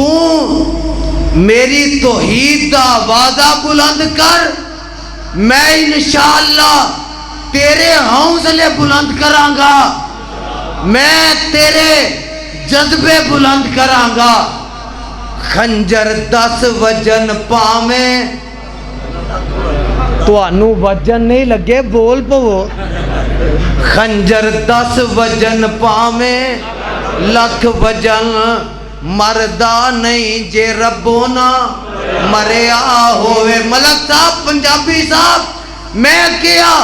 تو میری توحید دا آوازہ بلند کر، میں انشاءاللہ تیرے حوصلے بلند کرانگا، میں تیرے جذبے بلند کرانگا۔ خنجر 10 وجن پاویں، تو انو وجن نہیں لگے بول پو، خنجر 10 وجن پاویں لکھ وجن مردہ نہیں جے ربو نہ مریا ہوئے۔ ملک صاحب پنجابی صاحب میں کیا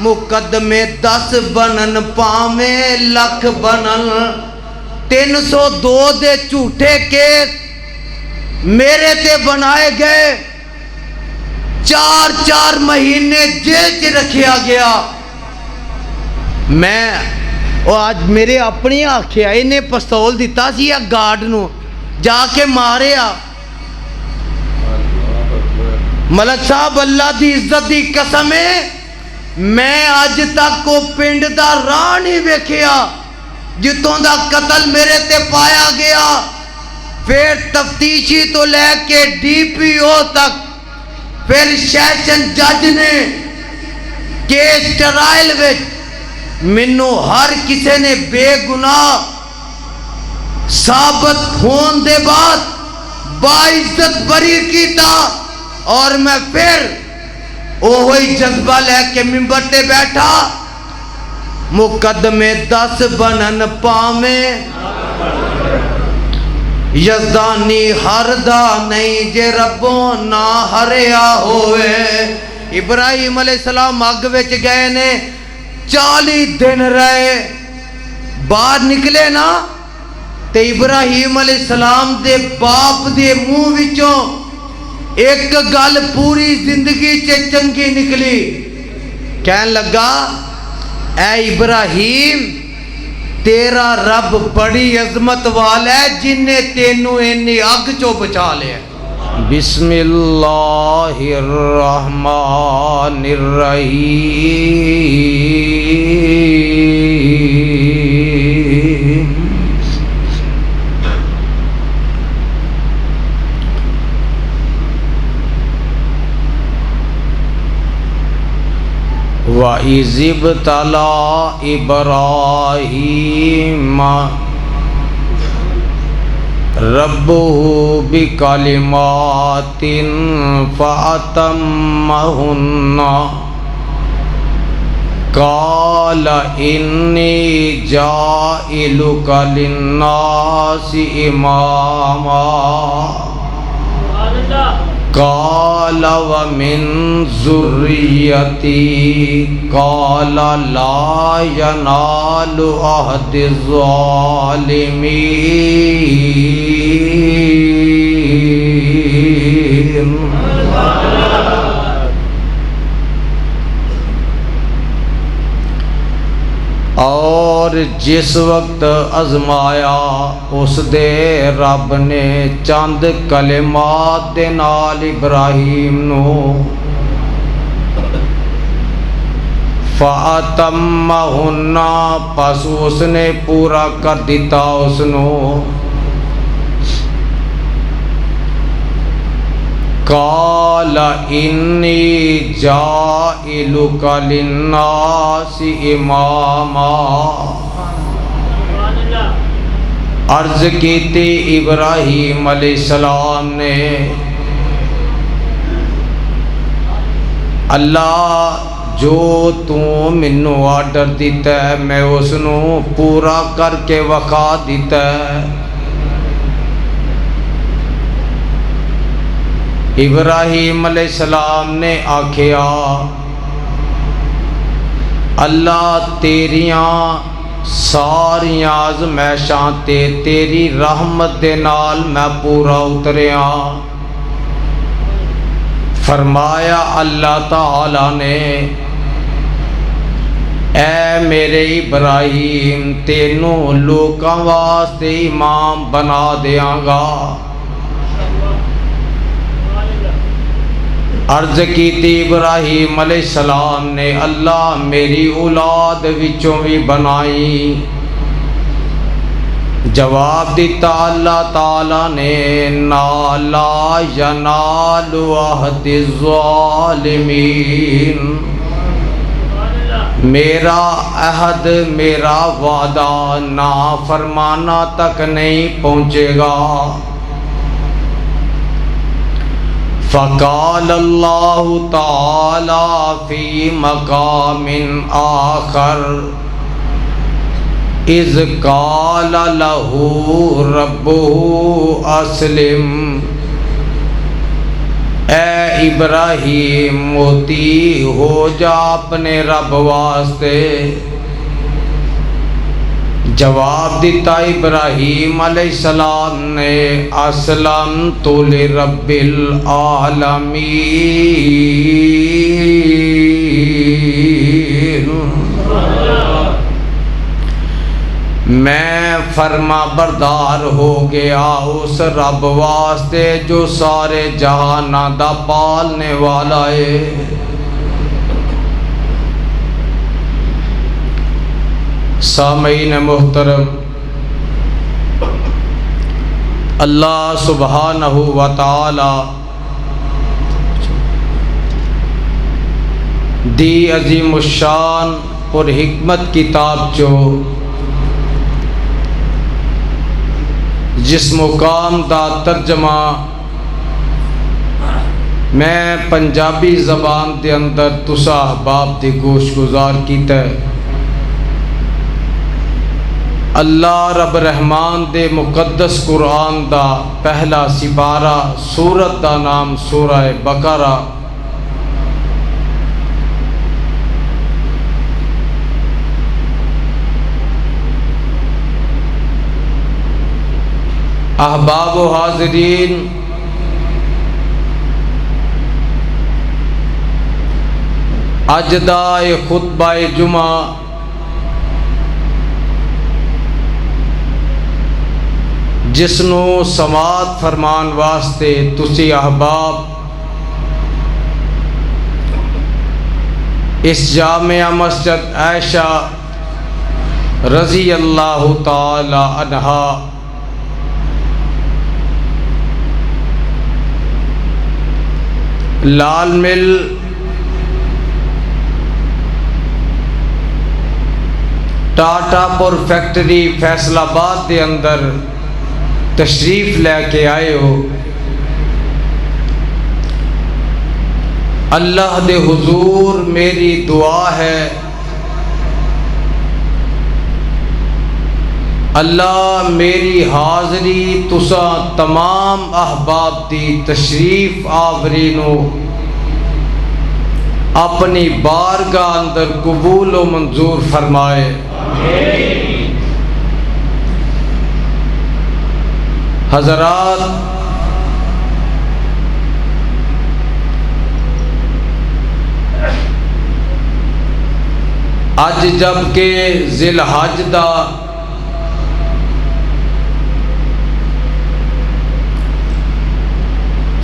مقدمے 10 بنن پاویں لکھ بنن، 302 دے جھوٹے کیس میرے تے بنائے گئے، 4 مہینے جیل چ رکھیا گیا۔ میں آج میرے اپنی آکھیا انہیں پستول دیتا سی یا گارڈ نو جا کے ماریا۔ ملک صاحب اللہ دی عزت دی قسم ہے، میں آج تک کو پنڈ دا راہ نہیں ویکھیا جتوں دا قتل میرے تے پایا گیا۔ پھر تفتیشی تو لے کے ڈی پی او تک، پھر سیشن جج نے کیس ٹرائل وچ منو ہر کسے نے بے گناہ ثابت ہون دے بعد باعزت بری کیتا، اور میں پھر وہی جذبہ لے کے منبر تے بیٹھا، مقدمے 10 بنن پاویں یزدانی ہردا نہیں جے ربوں نہ ہریا ہوئے۔ ابراہیم علیہ السلام اگ وچ گئے نے، 40 دن رہے، باہر نکلے نا تے ابراہیم علیہ السلام دے باپ دے منہ وچوں ایک گل پوری زندگی چنگی نکلی، کہن لگا اے ابراہیم تیرا رب بڑی عظمت والا ہے جن نے تینوں انی اگ چو بچا لیا۔ بسم اللہ الرحمن الرحیم۔ وَإِذِ ابْتَلَىٰ إِبْرَاهِيمَ رَبُّهُ بِكَلِمَاتٍ فَأَتَمَّهُنَّ قَالَ إِنِّي جَاعِلُكَ لِلنَّاسِ إِمَامًا قال ومن ذريتي قال لا ينال عهد الظالمين۔ اور جس وقت ازمایا اس دے رب نے چند کلمات دے نال ابراہیم نو، فَأَتَمَّهُنَّ پس اس نے پورا کر دیتا اس نو۔ قال انی جاعلک للناس اماما، عرض کیتی ابراہیم علیہ السلام نے، اللہ جو تو منو آرڈر دیتا ہے میں اس نو پورا کر کے وقا دیتا ہے۔ ابراہیم علیہ السلام نے آکھیا اللہ تیریاں ساریاں آزمائشاں تے تیری رحمت دے نال میں پورا اتریاں۔ فرمایا اللہ تعالی نے اے میرے ابراہیم تینوں لوکاں واسطے امام بنا دیاں گا۔ عرض کیتی ابراہیم علیہ السلام نے اللہ میری اولاد وچوں بھی بنائی۔ جواب دیتا اللہ تعالیٰ نے لا ینال عہد الظالمین، میرا عہد میرا وعدہ نافرمانا تک نہیں پہنچے گا۔ فقال اللہ تعالی فی مقام آخر اذ قال لہ ربہ اسلم، اے ابراہیم مطیع ہو جا اپنے رب واسطے۔ جواب دیتا ابراہیم علیہ السلام نے اسلمت لرب العالمین، میں فرما بردار ہو گیا اس رب واسطے جو سارے جہاناں دا پالنے والا ہے۔ سامعین محترم، اللہ سبحانہ و تعالی دی عظیم الشان اور حکمت کتاب چو جس مقام دا ترجمہ میں پنجابی زبان دے اندر تسا احباب دی گوش گزار کیتا ہے، اللہ رب رحمان دے مقدس قرآن دا پہلا سپارہ، سورت دا نام سورہ بقرہ۔ احباب و حاضرین، اج دا خطبہ جمعہ جس نو سماعت فرمان واسطے تسی احباب اس جامعہ مسجد عائشہ رضی اللہ تعالی عنہا لال مل ٹاٹا پور فیکٹری فیصل آباد دے اندر تشریف لے کے آئے ہو، اللہ دے حضور میری دعا ہے اللہ میری حاضری تساں تمام احباب دی تشریف آوری نو اپنی بارگاہ اندر قبول و منظور فرمائے۔ حضرات، اج جب کہ ذی الحج دا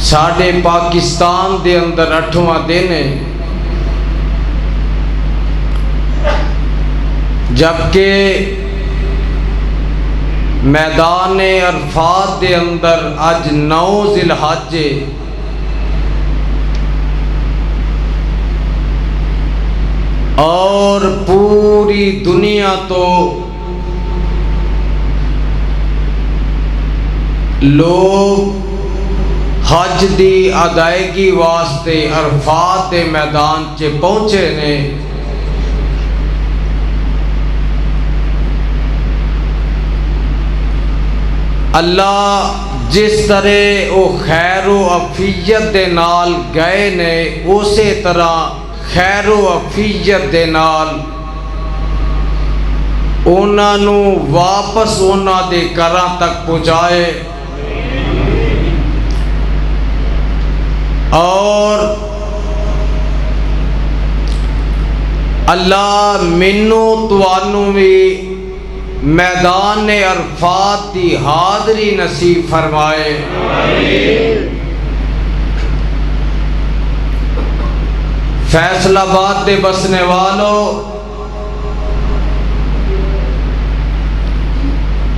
ساڈے پاکستان دے اندر 8واں دن ہے، جبکہ میدان عرفات دے اندر اج 9 ذی الحج ہے، اور پوری دنیا تو لوگ حج دی ادائیگی واسطے عرفات دے میدان چ پہنچے نے۔ اللہ جس طرح وہ خیر و عافیت دے نال گئے نے، اسی طرح خیر و عافیت دے نال انہاں نو واپس انہاں دے گھراں تک پہنچائے، اور اللہ منو توانو بھی میدان عرفات دی حاضری نصیب فرمائے۔ فیصل آباد دے بسنے والوں،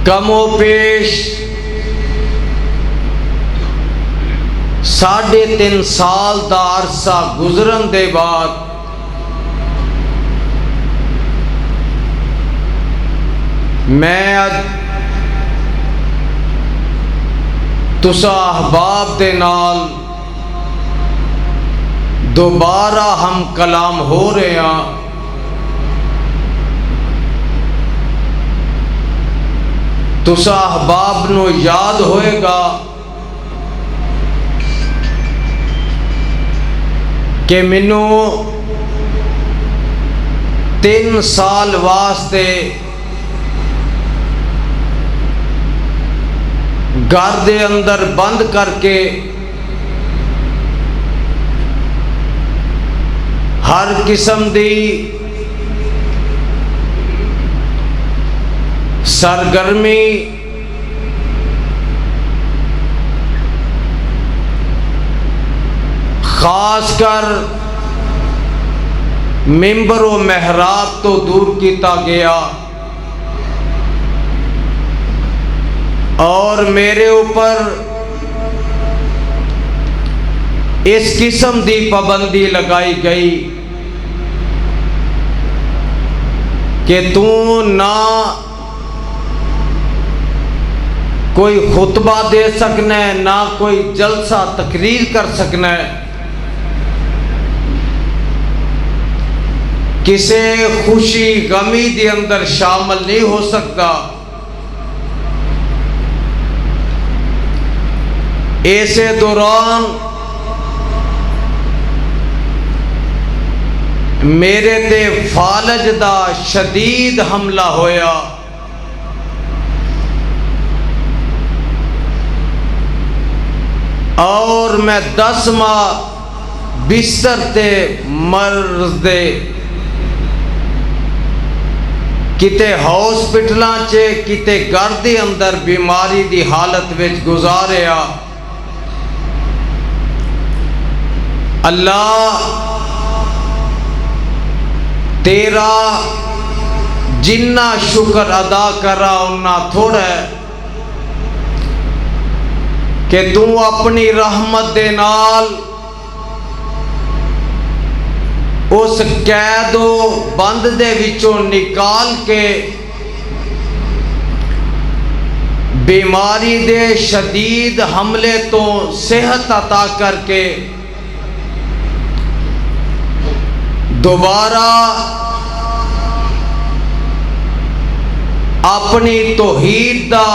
کم و پیش 3.5 سال دا عرصہ گزرن دے بعد میں اج تسا احباب دے نال دوبارہ ہم کلام ہو رہے ہیں۔ تسا احباب نو یاد ہوئے گا کہ مینو 3 سال واسطے گھر دے اندر بند کر کے ہر قسم دی سرگرمی خاص کر ممبر و محراب تو دور کیتا گیا اور میرے اوپر اس قسم دی پابندی لگائی گئی کہ تو نہ کوئی خطبہ دے سکنا ہے، نہ کوئی جلسہ تقریر کر سکنا ہے، کسی خوشی غمی دے اندر شامل نہیں ہو سکتا۔ ایسے دوران میرے تے فالج دا شدید حملہ ہویا اور میں 10 ماہ بستر تے مرض دے کتے ہاسپٹلاں چے کتے گھر دے اندر بیماری دی حالت وچ گزاریا۔ اللہ تیرا جنہ شکر ادا کرا انہا تھوڑا ہے کہ تو اپنی رحمت دے نال اس قید و بند دے وچوں نکال کے بیماری دے شدید حملے تو صحت عطا کر کے دوبارہ اپنی توحید دا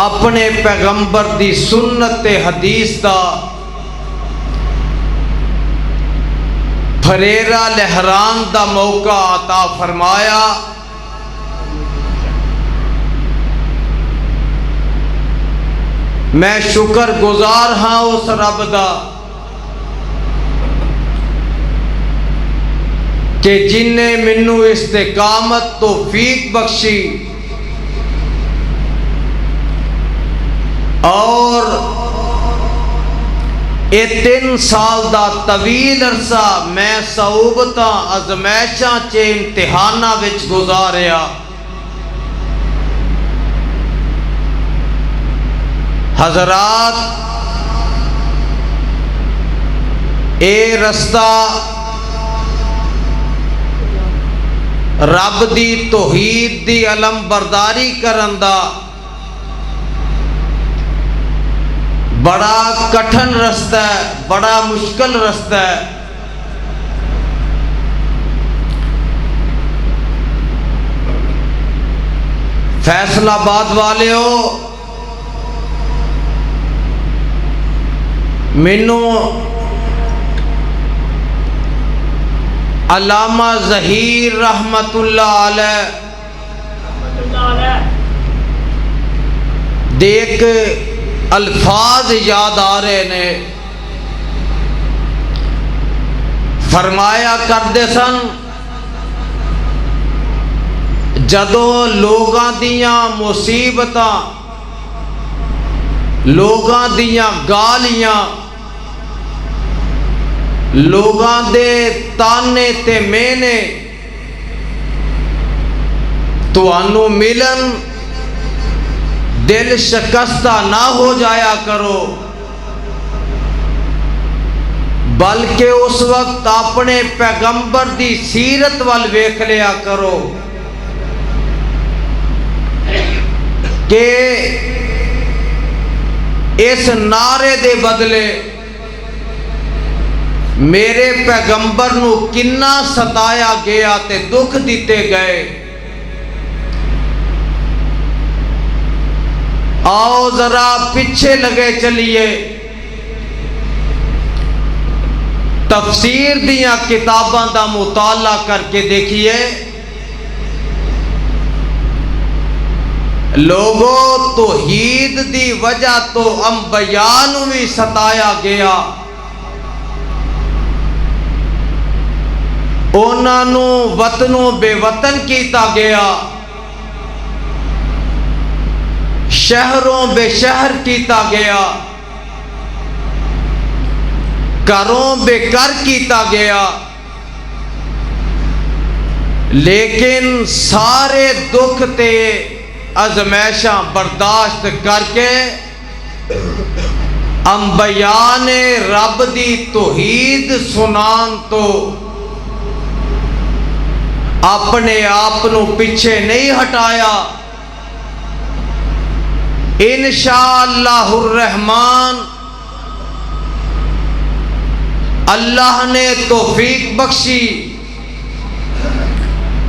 اپنے پیغمبر دی سنت حدیث دا پھریرا لہران دا موقع عطا فرمایا۔ میں شکر گزار ہاں اس رب دا کہ جن نے منو استقامت توفیق بخشی اور اے 3 سال دا طویل عرصہ میں صعوبتاں ازمائشاں چے امتحاناں وچ گزاریا۔ حضرات اے رستہ رب دی توحید دی علم برداری کرن دا بڑا کٹھن رستہ ہے، بڑا مشکل رستہ ہے۔ فیصل آباد والے ہو، مینو علامہ ظہیر رحمت اللہ علیہ دیکھ الفاظ یاد آ رہے نے، فرمایا کردے سن جدوں لوگاں دیاں مصیبتاں، لوگاں دیاں گالیاں، لوگاں دے تانے تے مینے تانوں ملن دل شکستہ نہ ہو جایا کرو، بلکہ اس وقت اپنے پیغمبر دی سیرت وال ویکھ لیا کرو کہ اس نعرے دے بدلے میرے پیغمبر نو کنا ستایا گیا تے دکھ دیتے گئے۔ آؤ ذرا پیچھے لگے چلیے، تفسیر دیاں کتاباں دا مطالعہ کر کے دیکھیے، لوگوں توحید دی وجہ تو انبیاء نو بھی ستایا گیا، انہاں نو وطنوں بے وطن کیتا گیا، شہروں بے شہر کیتا گیا، گھروں بے گھر کیتا گیا، لیکن سارے دکھ تے ازمائشاں برداشت کر کے انبیاء نے رب دی توحید سنان تو اپنے آپ نو پیچھے نہیں ہٹایا۔ انشاءاللہ الرحمن اللہ نے توفیق بخشی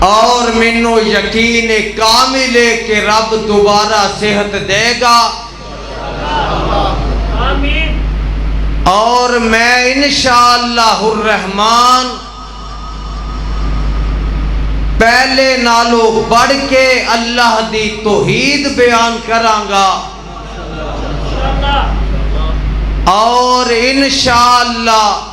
اور منو یقین کامل ہے کہ رب دوبارہ صحت دے گا، آمین۔ اور میں انشاءاللہ الرحمن پہلے نالو بڑھ کے اللہ دی توحید بیان کراں گا، اور انشاءاللہ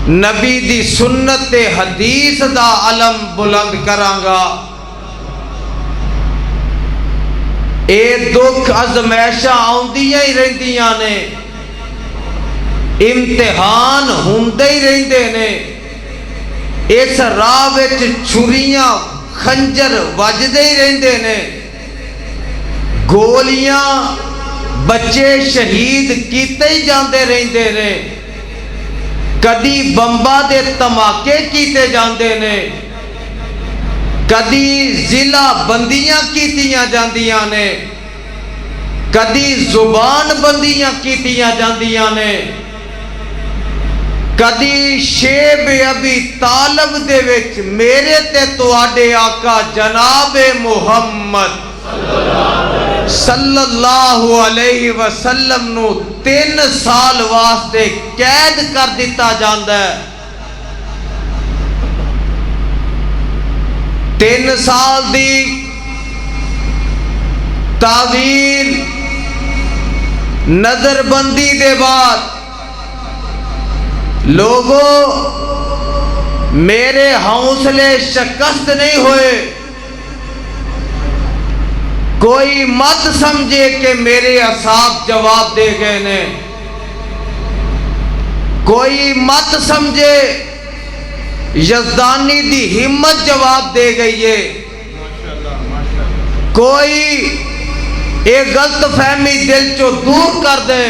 نبی دی سنت حدیث دا علم بلند کراں گا۔ اے دکھ ازمائشاں آؤندیاں ہی رہندیاں نے، امتحان ہوندے ہی رہندے نے، اس راہ وچ چھریاں خنجر وجدے ہی رہندے نے، گولیاں بچے شہید کیتے ہی جاندے رہندے نے، کدی بمبا دے تماکے کیتے جاندے نے، کدی ضلع بندیاں کیتیاں جاندیاں نے، کدی زبان بندیاں کیتیاں جاندیاں نے، کدی شیب ابی طالب دے وچ میرے تے تواڈے آقا جناب محمد صلی اللہ علیہ وسلم نو 3 سال واسطے قید کر دیتا جاندا ہے۔ 3 سال دی تعویل نظر بندی دے بعد لوگوں میرے حوصلے شکست نہیں ہوئے، کوئی مت سمجھے کہ میرے اصحاب جواب دے گئے نے، کوئی مت سمجھے یزدانی دی ہمت جواب دے گئی ہے، کوئی ایک غلط فہمی دل چو دور کر دے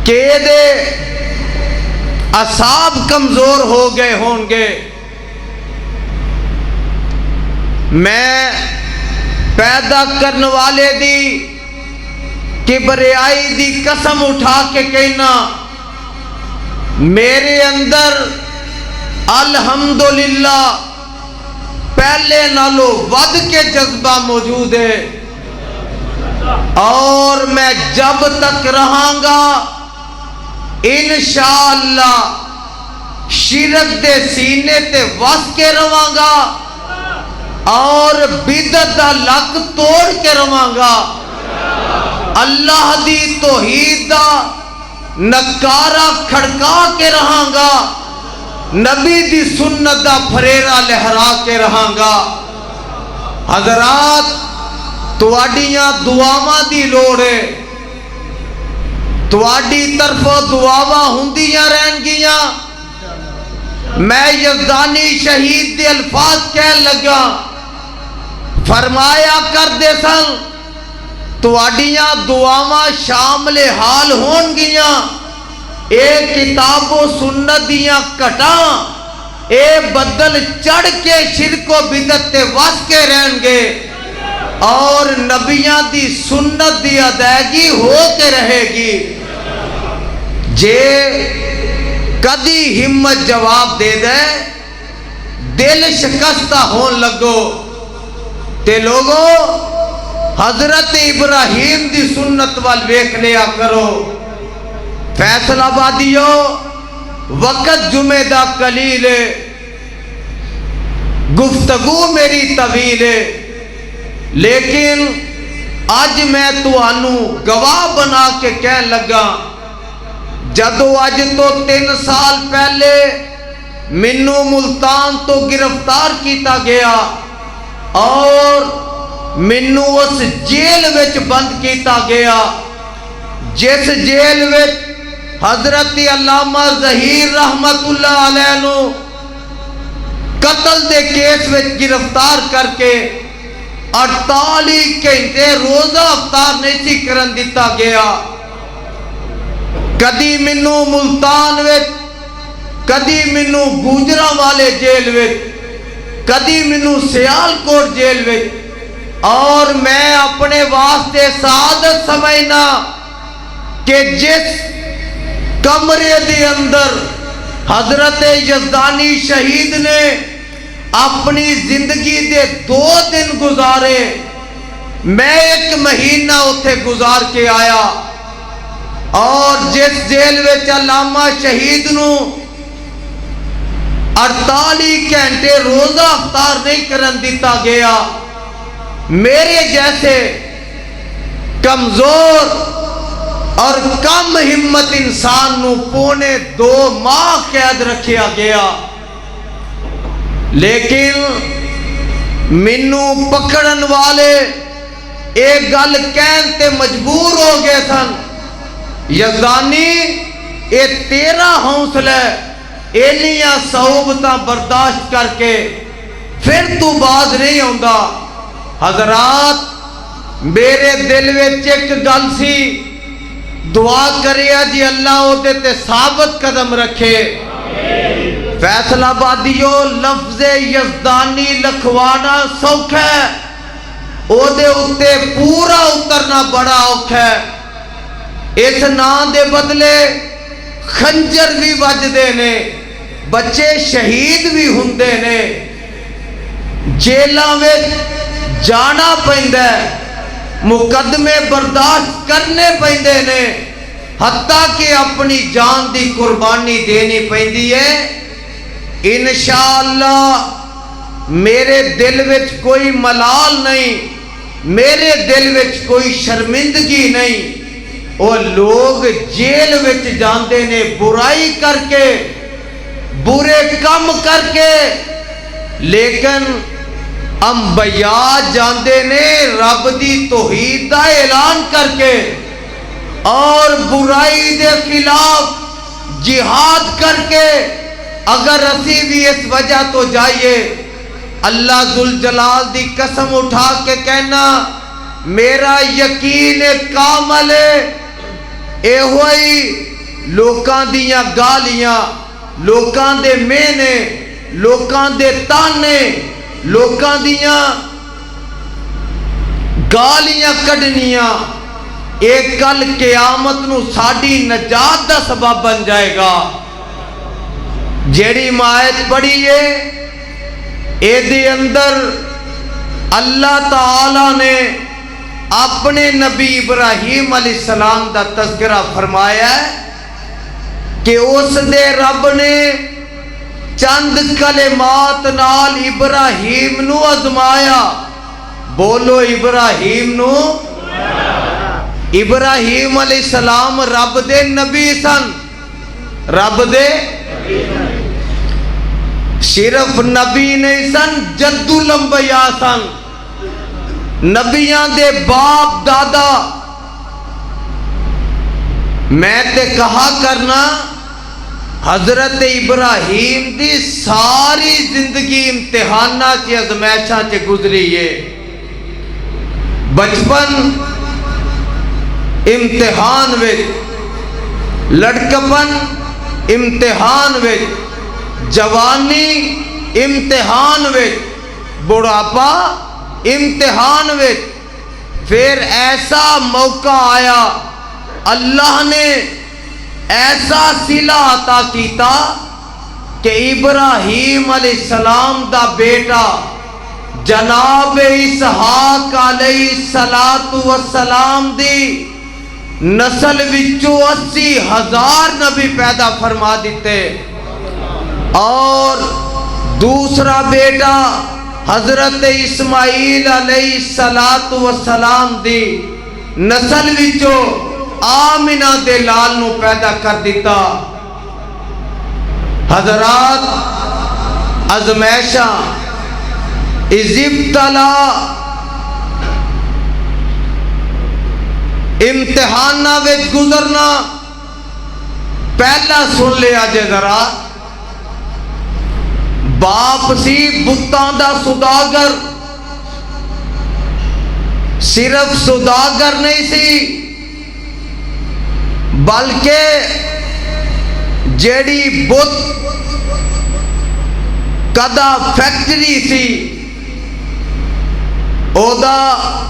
کہ دے اصحاب کمزور ہو گئے ہوں گے۔ میں پیدا کرنے والے دی کبریائی دی قسم اٹھا کے کہنا، میرے اندر الحمدللہ پہلے نالو ود کے جذبہ موجود ہے، اور میں جب تک رہاں گا انشاءاللہ شرک دے سینے تے وس کے رواں گا اور بدعت دا لک توڑ کے رواں گا، اللہ دی توحید دا نکارا کھڑکا کے رہاں گا، نبی دی سنت دا پھریرا لہرا کے رہاں گا۔ حضرات تواڈیاں دعاواں دی لوڑ ہے، تواڈی طرفوں دعاواں ہوندیاں رہن گیاں، میں یزدانی شہید دے الفاظ کہن لگا، فرمایا کردے سن تواڈیاں دعاواں شامل حال ہون گیاں، اے کتاب و سنت دیاں کٹاں اے بدل چڑھ کے شرک و بدعت تے وس کے رہن گے، اور نبیاں دی سنت دی ادائیگی ہو کے رہے گی۔ جے کدی ہمت جواب دے دے دل شکستہ ہون لگو تے لوگو حضرت ابراہیم دی سنت وال ویکھ لیا کرو۔ فیصل آبادیو وقت جمعہ دا قلیل ہے، گفتگو میری طویل ہے، لیکن آج میں توانوں گواہ بنا کے کہن لگا، جدو آج تو 3 سال پہلے منو ملتان تو گرفتار کیتا گیا اور منو اس جیل وچ بند کیتا گیا جس جیل وچ حضرت علامہ ظہیر رحمت اللہ علیہ نو قتل دے کیس وچ گرفتار کر کے 48 گھنٹے روزہ افطار نہیں سی کرن دیتا گیا۔ کدی منو ملتان وچ، کدی منو گوجرا والے جیل وچ، کدی منو سیالکوٹ جیل وچ، اور میں اپنے واسطے سعادت سمجھنا کہ جس کمرے دے اندر حضرت یزدانی شہید نے اپنی زندگی دے 2 دن گزارے، میں 1 مہینہ اتھے گزار کے آیا، اور جس جیل وچ علامہ شہید نو 48 گھنٹے روزہ افطار نہیں کرن دیتا گیا، میرے جیسے کمزور اور کم ہمت انسان نو پونے 2 ماہ قید رکھیا گیا، لیکن منو پکڑن والے ایک گل کہن تے مجبور ہو گئے سن، یزدانی اے تیرا حوصلہ اینیاں صعوبتاں برداشت کر کے پھر تو باز نہیں ہوندا۔ حضرات میرے دل وچ ایک گل سی، دعا کریا جی اللہ او دے تے ثابت قدم رکھے۔ فیصل آبادیو لفظ یزدانی لکھوانا سوکھا ہے، او دے اتے پورا اترنا بڑا اوکھا ہے۔ اس نام دے بدلے خنجر بھی وجدے نے، بچے شہید بھی ہوندے نے، جیلاں وچ جانا پیندا ہے، مقدمے برداشت کرنے پیندے نے، حتیٰ کہ اپنی جان دی قربانی دینی پیندی ہے۔ انشاءاللہ میرے دل وچ کوئی ملال نہیں، میرے دل وچ کوئی شرمندگی نہیں۔ وہ لوگ جیل وچ جاندے نے برائی کر کے، برے کم کر کے، لیکن انبیاء جاندے نے رب دی توحید دا اعلان کر کے، اور برائی دے خلاف جہاد کر کے۔ اگر اسی بھی اس وجہ تو جائیے، اللہ ذوالجلال دی قسم اٹھا کے کہنا میرا یقین کامل ہے، اے ہوئی لوکاں دیاں گالیاں، لوکاں دے مینے، لوکاں دے تانے، لوکاں دیاں گالیاں کڈنیاں، ایک کل قیامت نو ساڈی نجات دا سبب بن جائے گا۔ جیڑی آیت پڑھی ہے اے دے اندر اللہ تعالی نے اپنے نبی ابراہیم علیہ السلام دا تذکرہ فرمایا ہے کہ اس دے رب نے چند کلمات نال ابراہیم نو ازمایا۔ بولو ابراہیم نو۔ ابراہیم علیہ السلام رب دے نبی سن، رب دے صرف نبی نہیں سن، جد الانبیاء سن، نبیاں دے باپ دادا۔ میں تے کہا کرنا حضرت ابراہیم دی ساری زندگی امتحاناں چ ازمائشاں چ گزری ہے. بچپن امتحان وچ، لڑکپن امتحان وچ، جوانی امتحان وچ، بڑھاپا امتحان وچ. پھر ایسا موقع آیا، اللہ نے ایسا صلہ عطا کیتا کہ ابراہیم علیہ السلام دا بیٹا جناب اسحاق علیہ السلام دی نسل وچوں 80,000 نبی پیدا فرما دیتے، اور دوسرا بیٹا حضرت اسماعیل علیہ السلام دی نسل وچوں آمنہ دے لال نو پیدا کر دیتا. حضرات، ازمائشاں ابتلا امتحاناں وچ گزرنا پہلا سن لیا جے ذرا. باپ سی بتاں دا سوداگر، صرف سوداگر نہیں سی بلکہ جیڑی بت کدا factory C O the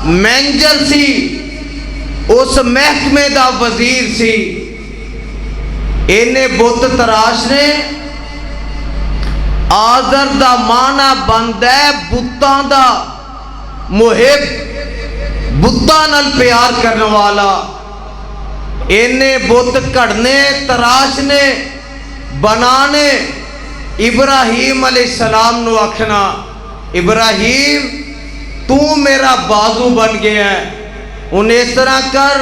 manager سی، اس محکمے دا وزیر سی. انہیں بت تراشنے آذر دا معنی بندا ہے بتاں دا محب، بتاں نال پیار کرنے والا. انہیں بت کڑنے، تراشنے، بنانے. ابراہیم علیہ السلام نو آکھنا، ابراہیم تو میرا بازو بن گیا ہے، انہیں اس طرح کر،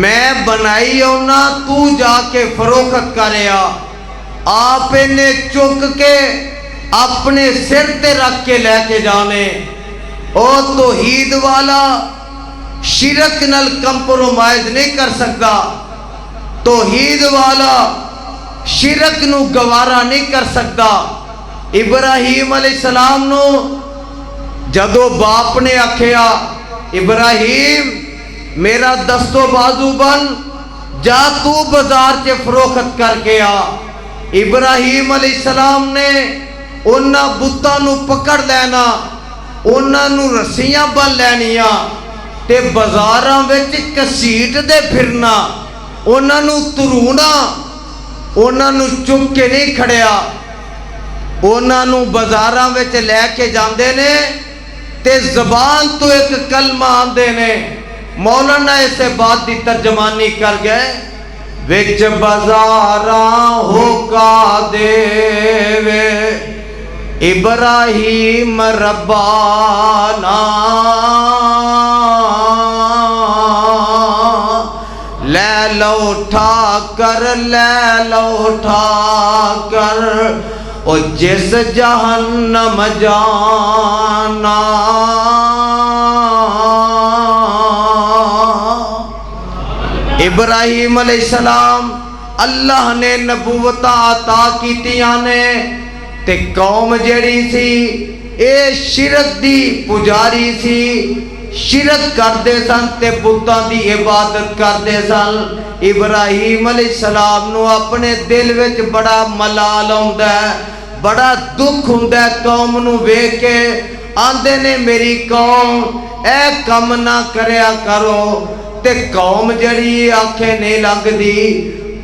میں بنائی ہونا، تو جا کے فروخت کریا. آپ انہیں چک کے اپنے سر تے رکھ کے لے کے جانے. او توحید والا شرک نال کمپرومائز نہیں کر سکتا، توحید والا شرک نو گوارا نہیں کر سکتا. ابراہیم علیہ السلام نو جدو باپ نے آکھیا ابراہیم میرا دستو بازو بن، جا تو بازار چے فروخت کر کے آ. ابراہیم علیہ السلام نے انہاں بتاں نو پکڑ لینا، انہاں نو رسیاں بن لینیاں تے بازاراں وچ کسیٹ دے پھرنا، انہاں نو ترونا. انہاں نو چک کے نہیں کھڑیا، انہاں نو بازاراں وچ لے کے جاندے نے تے زبان تو ایک کلمہ آندے نے. مولانا اسے بات دی ترجمانی کر گئے، وچ بازاراں ہوکا دے وے ابراہیم ربانا، لے لو اٹھا کر، لے لو اٹھا کر، او جس جہنم جانا. ابراہیم علیہ السلام اللہ نے نبوت عطا کیتیاں نے تے قوم جڑی سی اے شرک دی پجاری سی، شرک کردے سن تے بتاں دی عبادت کردے سن. ابراہیم علیہ السلام نو اپنے دل وچ بڑا ملال ہوندا ہے، بڑا دکھ ہوندا ہے قوم نو ویکھ کے. آندے نے میری قوم اے کم نہ کریا کرو، تے قوم جڑی آنکھیں نہیں لگ دی،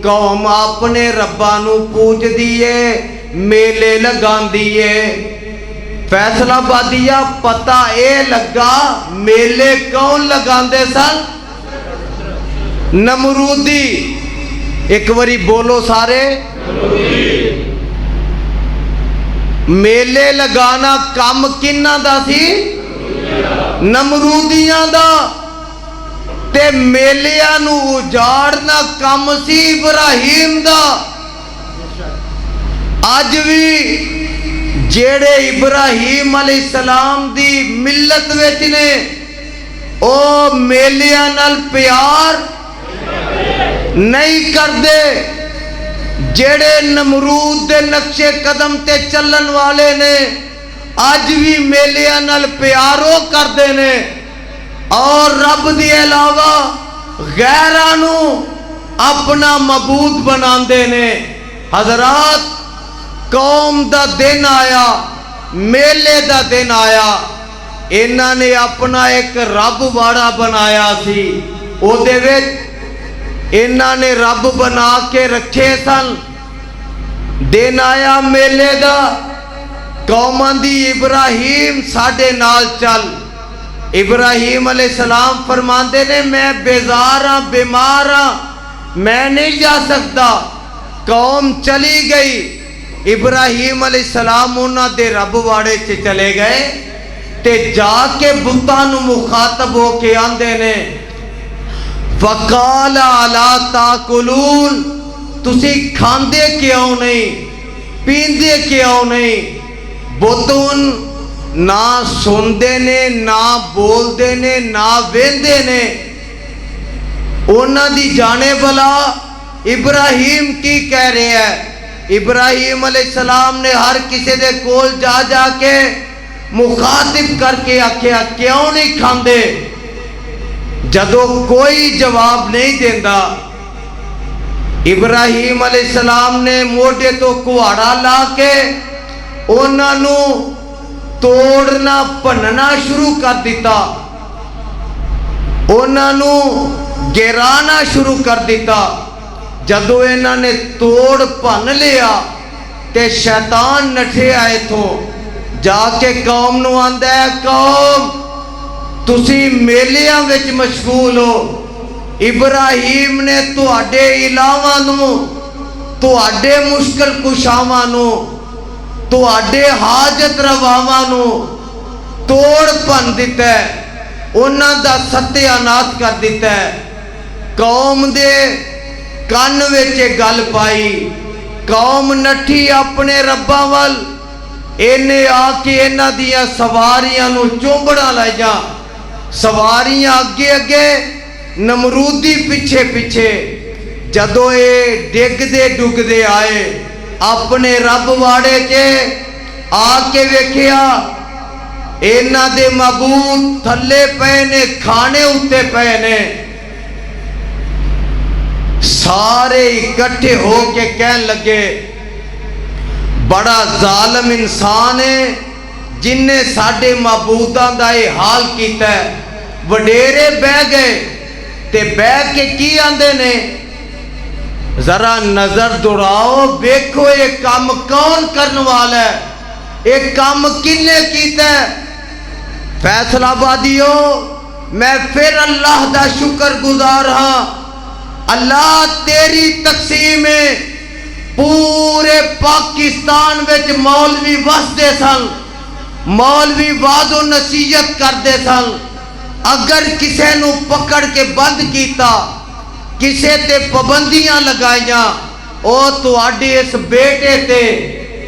قوم اپنے ربا نو پوج دیئے، میلے لگان دیئے. فیصلہ بادیا پتہ اے لگا میلے کون لگان دے سن؟ نمرودی. ایک وری بولو سارے، میلے لگانا کم کنہ دا سی؟ نمرودیاں دا. تے میلیاں نو اجاڑنا کم سی ابراہیم دا. آج بھی جیڑے ابراہیم علیہ السلام دی ملت وچ نے او میلیاں نال پیار نہیں کر دے، جڑے نمرود دے نقشے قدم تے چلن والے نے اج بھی میلیاں نال پیارو کردے نے اور رب دی علاوہ غیراں نو اپنا معبود بناندے نے۔ حضرات قوم دا دن آیا، میلے دا دن آیا، انہاں نے اپنا ایک رب واڑا بنایا سی، او دے وچ انہاں نے رب بنا کے رکھے سن۔ دن آیا میلے دا، قوماں دی ابراہیم ساڈے نال چل۔ ابراہیم علیہ السلام فرماندے نے میں بیزار ہاں، بیمار ہاں، میں نہیں جا سکتا۔ قوم چلی گئی، ابراہیم علیہ السلام انہاں دے رب واڑے چ چلے گئے تے جا کے بتاں نو مخاطب ہو کے آندے نے فقال الا تاکلون، تسی کھاندے کیوں نہیں، پیندے کیوں نہیں؟ بتون نہ سندے نے، نہ بولدے نے، نہ ویندے نے۔ انہاں دی جانے بلا ابراہیم کی کہہ رہے ہیں؟ ابراہیم علیہ السلام نے ہر کسی دے کول جا جا کے مخاطب کر کے آکھیا کیوں نہیں کھاندے؟ جدو کوئی جواب نہیں دیندا، ابراہیم علیہ السلام نے موڈے تو کہاڑا لا کے انہاں نو توڑنا پننا شروع کر دیتا، انہاں نو گرانا شروع کر دیتا۔ جدو انہاں نے توڑ پن لیا تے شیطان نٹھے آئے تھو، جا کے قوم نو آندا ہے قوم تسی میلیاں وچ مشغول ہو، ابراہیم نے تواڈے الہاواں نو، تواڈے مشکل کشاواں نو، تواڈے حاجت رواواں نو توڑ پن دیتا ہے، انہاں دا ستیہ ناش کر دیتا ہے۔ قوم دے کان وچ گل پائی، قوم نٹھی اپنے رباں ول، اینے آ کے انہاں دیاں سواریاں نو چومبڑا لے جا، سواریاں اگے اگے، نمرودی پیچھے پیچھے۔ جدو اے ڈگ دے آئے اپنے رب واڑے کے آ کے ویکھیا انہاں دے معبود تھلے پے نے، کھانے اتے پے نے۔ سارے اکٹھے ہو کے کہن لگے بڑا ظالم انسان ہے جن نے ساڈے معبوداں دا یہ حال کیتا ہے۔ وڈیرے بہ گئے تے بہ کے کی آندے نے ذرا نظر دوڑاؤ، دیکھو یہ کام کون کرن والا ہے، یہ کام کنے کیتا ہے؟ فیصل آبادیو میں پھر اللہ دا شکر گزار ہاں، اللہ تیری تقسیم ہے۔ پورے پاکستان وچ مولوی وسدے سن، مولوی وعد و نصیحت کردے سن، اگر کسے نو پکڑ کے بند کیتا، کسے تے پابندیاں لگائیاں، او تواڈے اس بیٹے تے،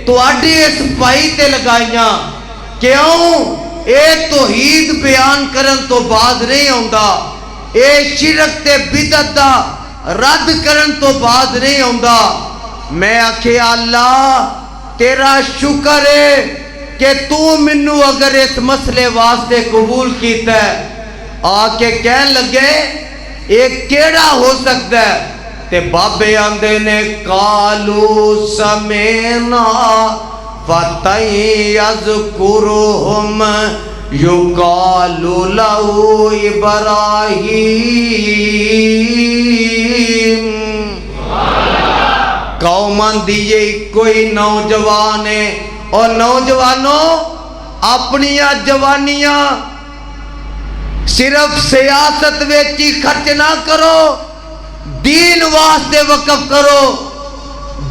تواڈے اس بھائی تے لگائیاں۔ کیوں؟ اے توحید بیان کرن تو باز نہیں ہوندا، اے شرک تے بدعت دا رد کرن تو باز نہیں ہوندا۔ میں آکھیا اللہ تیرا شکر ہے کہ تو منو اگر اس مسئلے واسطے قبول کیتا ہے۔ آ کے کہن لگے ایک کیڑا ہو سکتا ہے؟ تے بابے آندے نے قالو سمینا فتى يذكرهم يقال له إبراہیم۔ قوماں دیئے کوئی نوجوان ہے، اور نوجوانوں اپنیاں جوانیاں صرف سیاست ویچی خرچ نہ کرو، دین واسطے وقف کرو،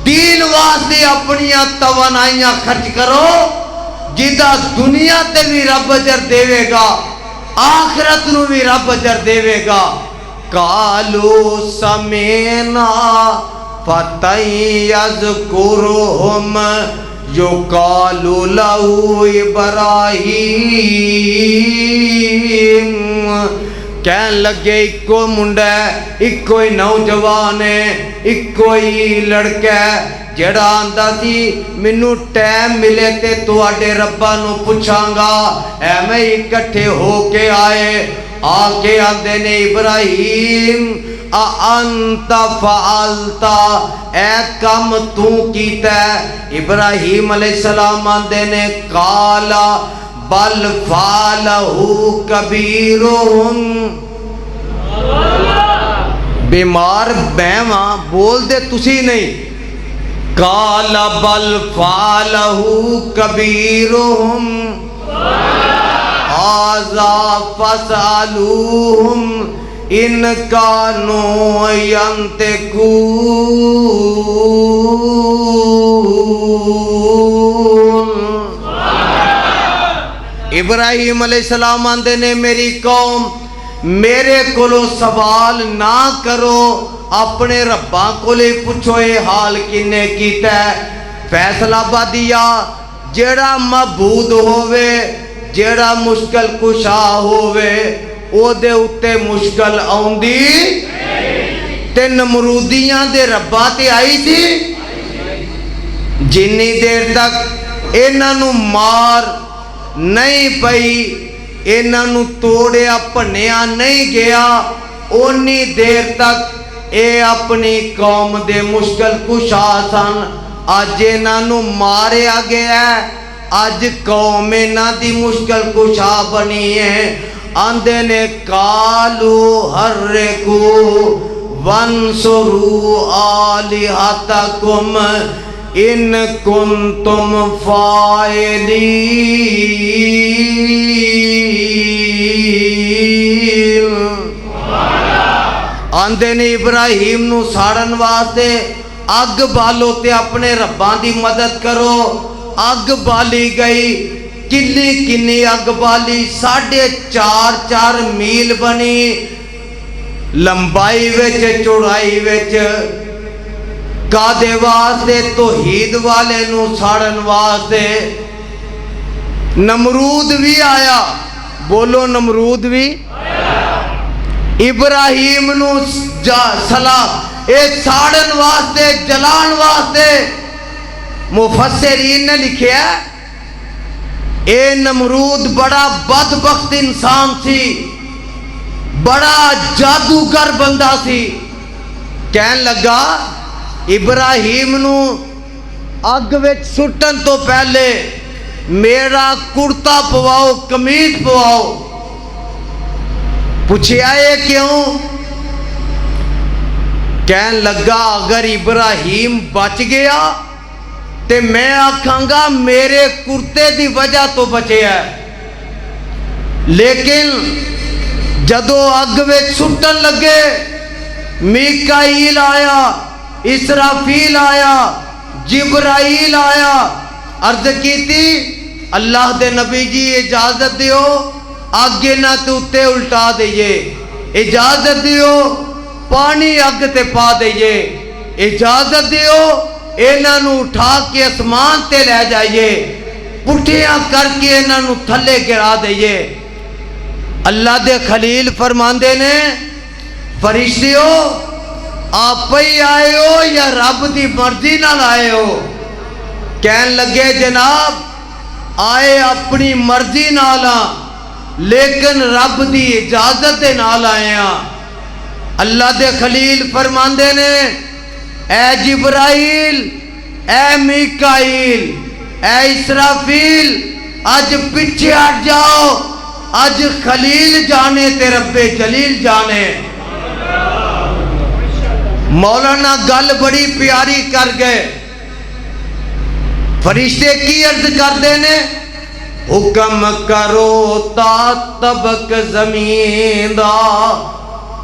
دین واسطے اپنیاں توانائیاں خرچ کرو، جدا دنیا تے بھی رب اجر دے گا، آخرت نو بھی رب اجر دے گا۔ قالو سمینا فتى يذكرهم يقال له إبراہیم۔ کہن لگے اکو منڈا ہے، اکو ہی نوجوان ہے، اکو ہی لڑکا ہے جڑا آندا سی مینوں ٹائم ملے تے تواڈے ربا نو پوچھاں گا۔ ایویں اکٹھے ہو کے آئے، آ کے آندے نے ابراہیم انت فعلت، اے کم تو کیتا ہے؟ ابراہیم علیہ السلام آندے نے قالا بل فعلہ کبیرہم، بیمار بیواں بول دے تسی نہیں، قال بل فعلہ کبیرہم ھذا فاسألوہم ان کانوا ینطقون۔ ابراہیم علیہ السلام آندے نے میری قوم میرے کولو سوال نہ کرو، اپنے رباں کولے پوچھو اے حال کنے کیتا ہے۔ فیصلہ بادیا جیڑا معبود ہووے، جیڑا مشکل کشا ہووے، او دے اتے مشکل آوندی تے نمرودیاں دے رباں تے آئی تھی۔ جنی دیر تک انہاں نو مار نہیں پئی، انہاں نو توڑیا پنیا نہیں گیا، اونی دیر تک اے اپنی قوم دے مشکل کشا سن۔ اج انہاں نو ماریا گیا ہے، اج قوم انہاں دی مشکل کشا بنی ہے۔ آندے نے قالو حرکو وانصروا آلہتکم ان کنتم فاعلین۔ آندے نے ابراہیم نو ساڑن واسطے اگ بالو تے اپنے رباں دی مدد کرو۔ اگ بالی گئی، کنی اگ بالی، 4.5 میل بنی لمبائی وچ چوڑائی وچ، کادے واسطے توحید والے نو ساڑن واسطے۔ نمرود بھی آیا، بولو نمرود بھی ابراہیم نو سلام اے ساڑن واسطے جلان واسطے۔ مفسرین نے لکھیا اے نمرود بڑا بدبخت انسان سی، بڑا جادوگر بندہ سی۔ کہن لگا ابراہیم نو اگ وچ سٹن تو پہلے میرا کرتا پواؤ، قمیض پواؤ۔ پوچھیا یہ کیوں؟ کہن لگا اگر ابراہیم بچ گیا تے میں آکھاں گا میرے کرتے دی وجہ تو بچے ہے، لیکن جدو اگ وچ سٹن لگے میکائیل آیا، اسرافیل آیا، جبرائیل آیا، عرض کی تھی اللہ دے نبی جی اجازت دیو اگ نہ تے اتے الٹا دئیے، اجازت دیو پانی اگ تے پا دئیے، اجازت دیو انہاں نو اٹھا کے اسمان تے لے جائیے، پٹھیاں کر کے انہاں نو تھلے گرا دئیے۔ اللہ دے خلیل فرماندے نے فرشتیو آپ ہی آئے ہو یا رب دی مرضی نال آئے ہو؟ کہن لگے جناب آئے اپنی مرضی نال ہاں، لیکن رب دی اجازت دے نال آئے ہاں۔ اللہ دے خلیل فرماندے نے اے جبرائیل، اے میکائیل، اے اسرافیل، اج پیچھے ہٹ جاؤ، اج خلیل جانے تے رب جلیل جانے۔ مولانا گل بڑی پیاری کر گئے، فرشتے کی عرض کر دینے حکم کرو تا طبق زمین دا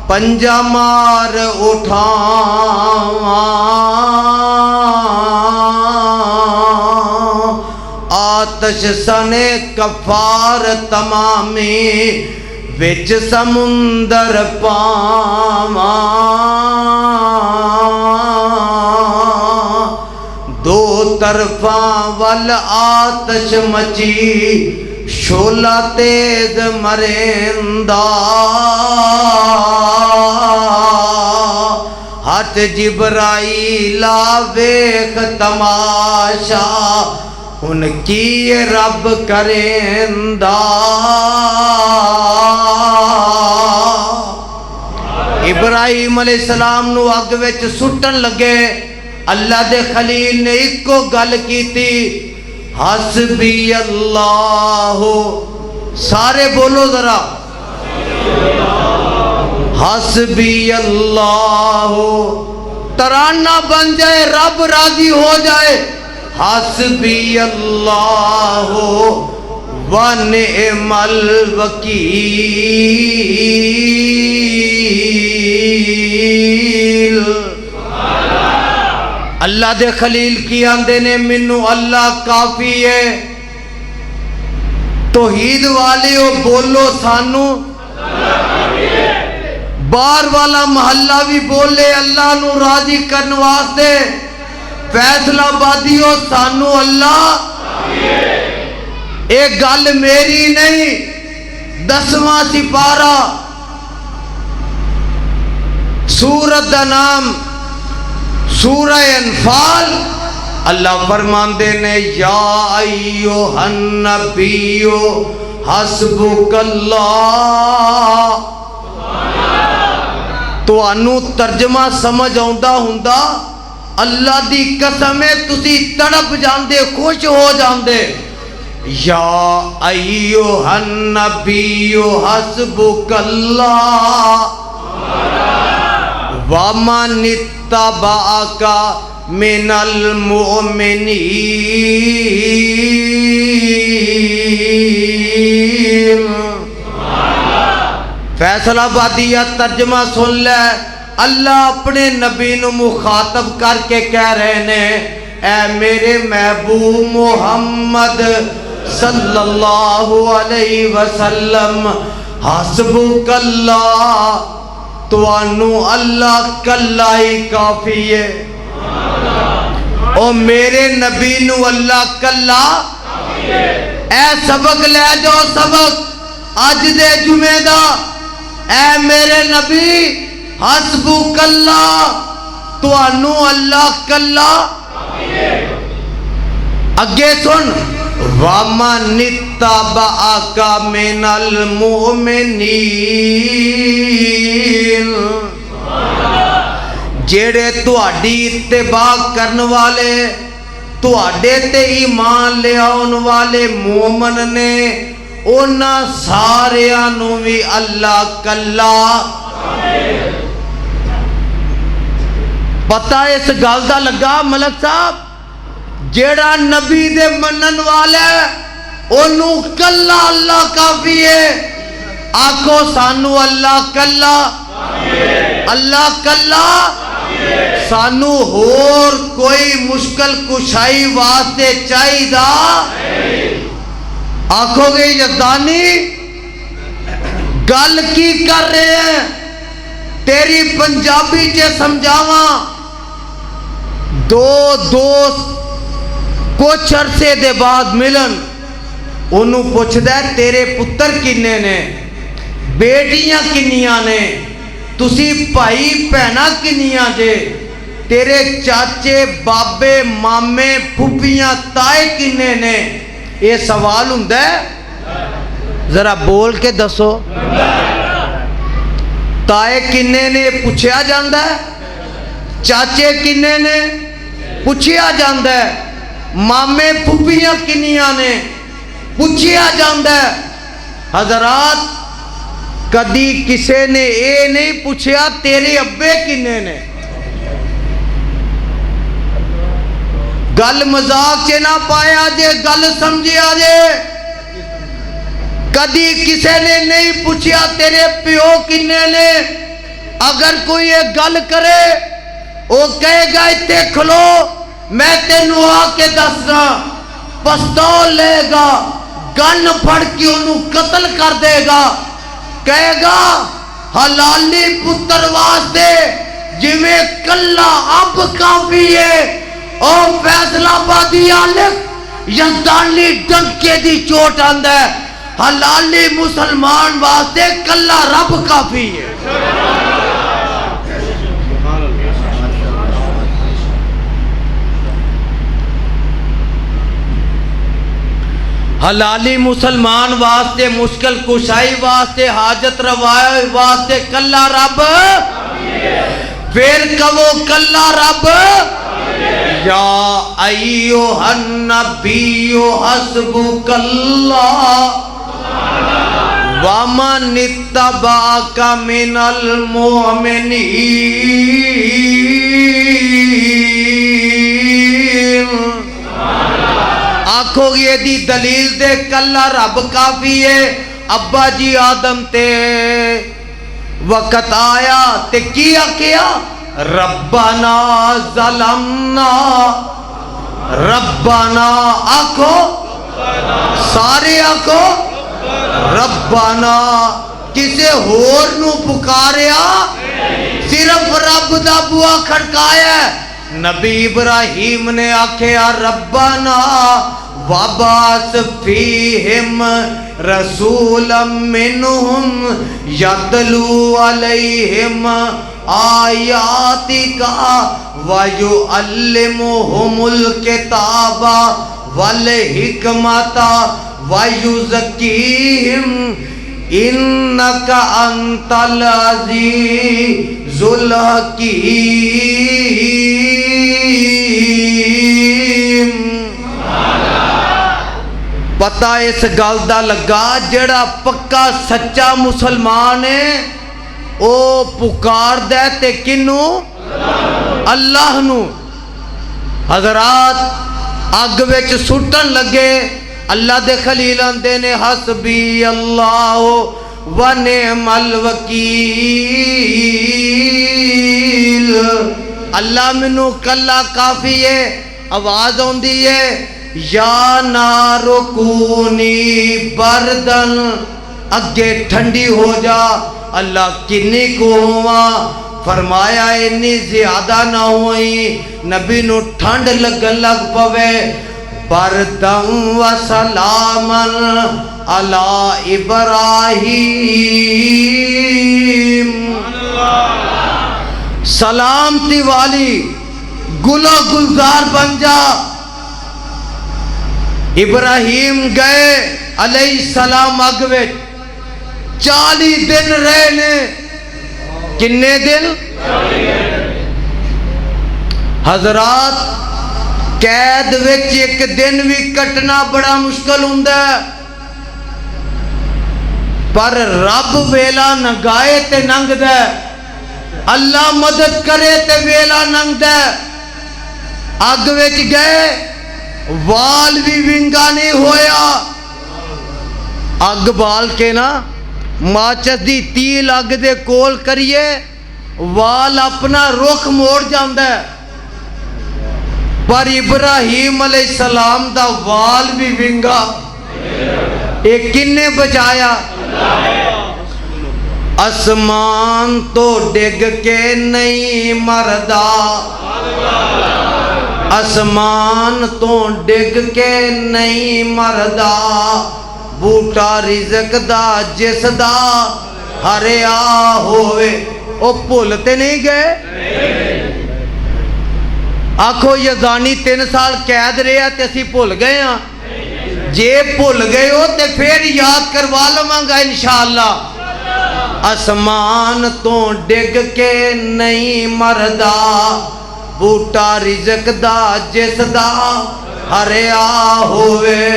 پنجا مار اٹھاواں، آتش سنے کفار تمامی وچ سمندر پاواں، دو طرفاں ول آتش مچی شولا تیز مریندا ہاتھ جبرائیل ویکھ تماشا ان کی رب کریندا ابراہیم علیہ السلام نو اگ وچ سٹن لگے اللہ دے خلیل نے ایک کو گل کیتی حسبی اللہ سارے بولو ذرا حسبی اللہ ترانہ بن جائے رب راضی ہو جائے حسبی اللہ ونعم الوکیل اللہ دے خلیل کی آندے نے منو اللہ کافی ہے توحید والے ہو بولو سانو بار والا محلہ بھی بولے اللہ نو راضی کرن واسطے فیصلہ بادی ہو سانو اللہ ایک گل میری نہیں 10واں سپارہ سورت دا نام سورہ انفال اللہ فرماندے نے یا ایوہ النبیو حسبک اللہ تو انو ترجمہ سمجھ آؤندہ ہوندا اللہ دی قسم ہے تسی تڑپ جاندے خوش ہو جاندے یا ایوہ النبیو حسبک اللہ وَمَنِ اتَّبَعَكَ مِنَ الْمُؤْمِنِينَ فیصلہ بادیہ ترجمہ سن لے اللہ اپنے نبی نو مخاطب کر کے کہہ رہے نے اے میرے محبوب محمد صلی اللہ علیہ وسلم حسبک اللہ تو انو اللہ کلائی کافی ہے او میرے نبی نو اللہ کلا اے سبق لے جاؤ سبق آج دے جمعہ دا اے میرے نبی حسبک اللہ تو انو اللہ کلا اگے سن وَمَنِ اتَّبَعَكَ مِنَ الْمُؤْمِنِينَ جیڑے تہاڈی اتباع کرن والے تہاڈے تے ایمان لے آن والے مومن نے انہاں ساریاں نو وی اللہ کلا پتہ اس گل دا لگا ملک صاحب جیڑا نبی دے منن والا انہوں کلا اللہ کافی ہے آکھو سانو اللہ کلا اللہ کلا سانو ہور کوئی مشکل کشائی واسطے چاہی دا آکھو گے یزدانی گل کی کر رہے ہیں تیری پنجابی چے سمجھاواں دو دوست کچھ عرصے دے بعد ملن انہوں پوچھ دے تیرے پتر کنے نے بیٹیاں کنیاں نے تسی بھائی پہنا کنیاں جے تیرے چاچے بابے مامے پھوپیاں تائے کنے نے یہ سوال ہوندہ ہے ذرا بول کے دسو تائے کنے نے پوچھیا جاندہ ہے چاچے کنے نے پوچھیا جاندہ ہے مامے پھوپیاں کنیاں نے پوچھیا جاندہ ہے حضرات کدی کسے نے اے نہیں پوچھیا تیرے ابے کنے نے گل مذاق سے نہ پایا جے گل سمجھیا جے کدی کسے نے نہیں پوچھیا تیرے پیو کنے نے اگر کوئی یہ گل کرے وہ کہے گا اتنے کھلو میں تینوں آ کے دسنا پستول لے گا گن پھڑ کے انہوں قتل کر دے گا کہے گا حلالی پتر واسطے جویں کلا اب کافی ہے او فیصلہ بادی لکھ یزدانی ڈنکے دی چوٹ آندا ہے حلالی مسلمان واسطے کلا رب کافی ہے. حلالی مسلمان واسطے مشکل کشائی واسطے حاجت روائی واسطے کلا رب. پھر کہو کلا رب. یا ایوہ النبی حسبک اللہ ومن اتبعک من المؤمنین. آنکھو یہ دی دلیل دے کلا رب کافی ہے. ابا جی آدم تے وقت آیا تے کیا ربنا ظلمنا. ربنا آنکھو سارے آنکھو ربنا. کسے ہور نو پکاریا صرف رب دا بوا کھڑکایا. نبی ابراہیم نے آکھیا ربنا وابعث فیہم رسولا منہم یتلو علیہم آیاتک ویعلمہم الکتاب والحکمت ویزکیہم انک انت العزیز الحکیم. پتہ اس گل دا لگا جڑا پکا سچا مسلمان ہے او پکار دے تے کنو اللہ نو. حضرات اگ وچ سٹن لگے اللہ دے خلیل آندے نے حسبی اللہ ونعم الوکیل. اللہ منو کلا کافی ہے. آواز ہوندی ہے یا نارو کونی بردن اگے ٹھنڈی ہو جا. اللہ کنی کو ہوا فرمایا انی زیادہ نہ ہوئی. نبی نو ٹھنڈ لگن لگ پوے. بردن و سلامن علی ابراہیم. سلامتی والی گلو گلزار بن جا. ابراہیم گئے علیہ السلام اگ وچ 40 دن رہے نے. کنے دن؟ حضرات قید وچ ایک دن بھی کٹنا بڑا مشکل ہوندا ہے. پر رب ویلا نگائے تے ننگدا ہے. اللہ مدد کرے تے ویلا ننگدا ہے. اگ وچ گئے وال بھی ونگا نہیں ہویا. اگ بال کے نا ماچس دی تیل اگ دے کول کریے وال اپنا رخ موڑ جاندا ہے. پر ابراہیم علیہ السلام دا وال بھی ونگا. ایک کنے بچایا؟ آسمان تو ڈگ کے نہیں مردا. آسمان تو ڈگ کے نہیں مردا. بوٹا رزق دا جس دا ہریا ہوئے. او بھولتے نہیں گئے؟ آکھو یزدانی 3 سال قید رہے تے اسی بھول گئے ہاں. جے بھول گئے ہو تے پھر یاد کروا لواں گا انشاءاللہ. آسمان تو ڈگ کے نہیں مردا. بوٹا رزق دا جس دا ہریا ہوئے.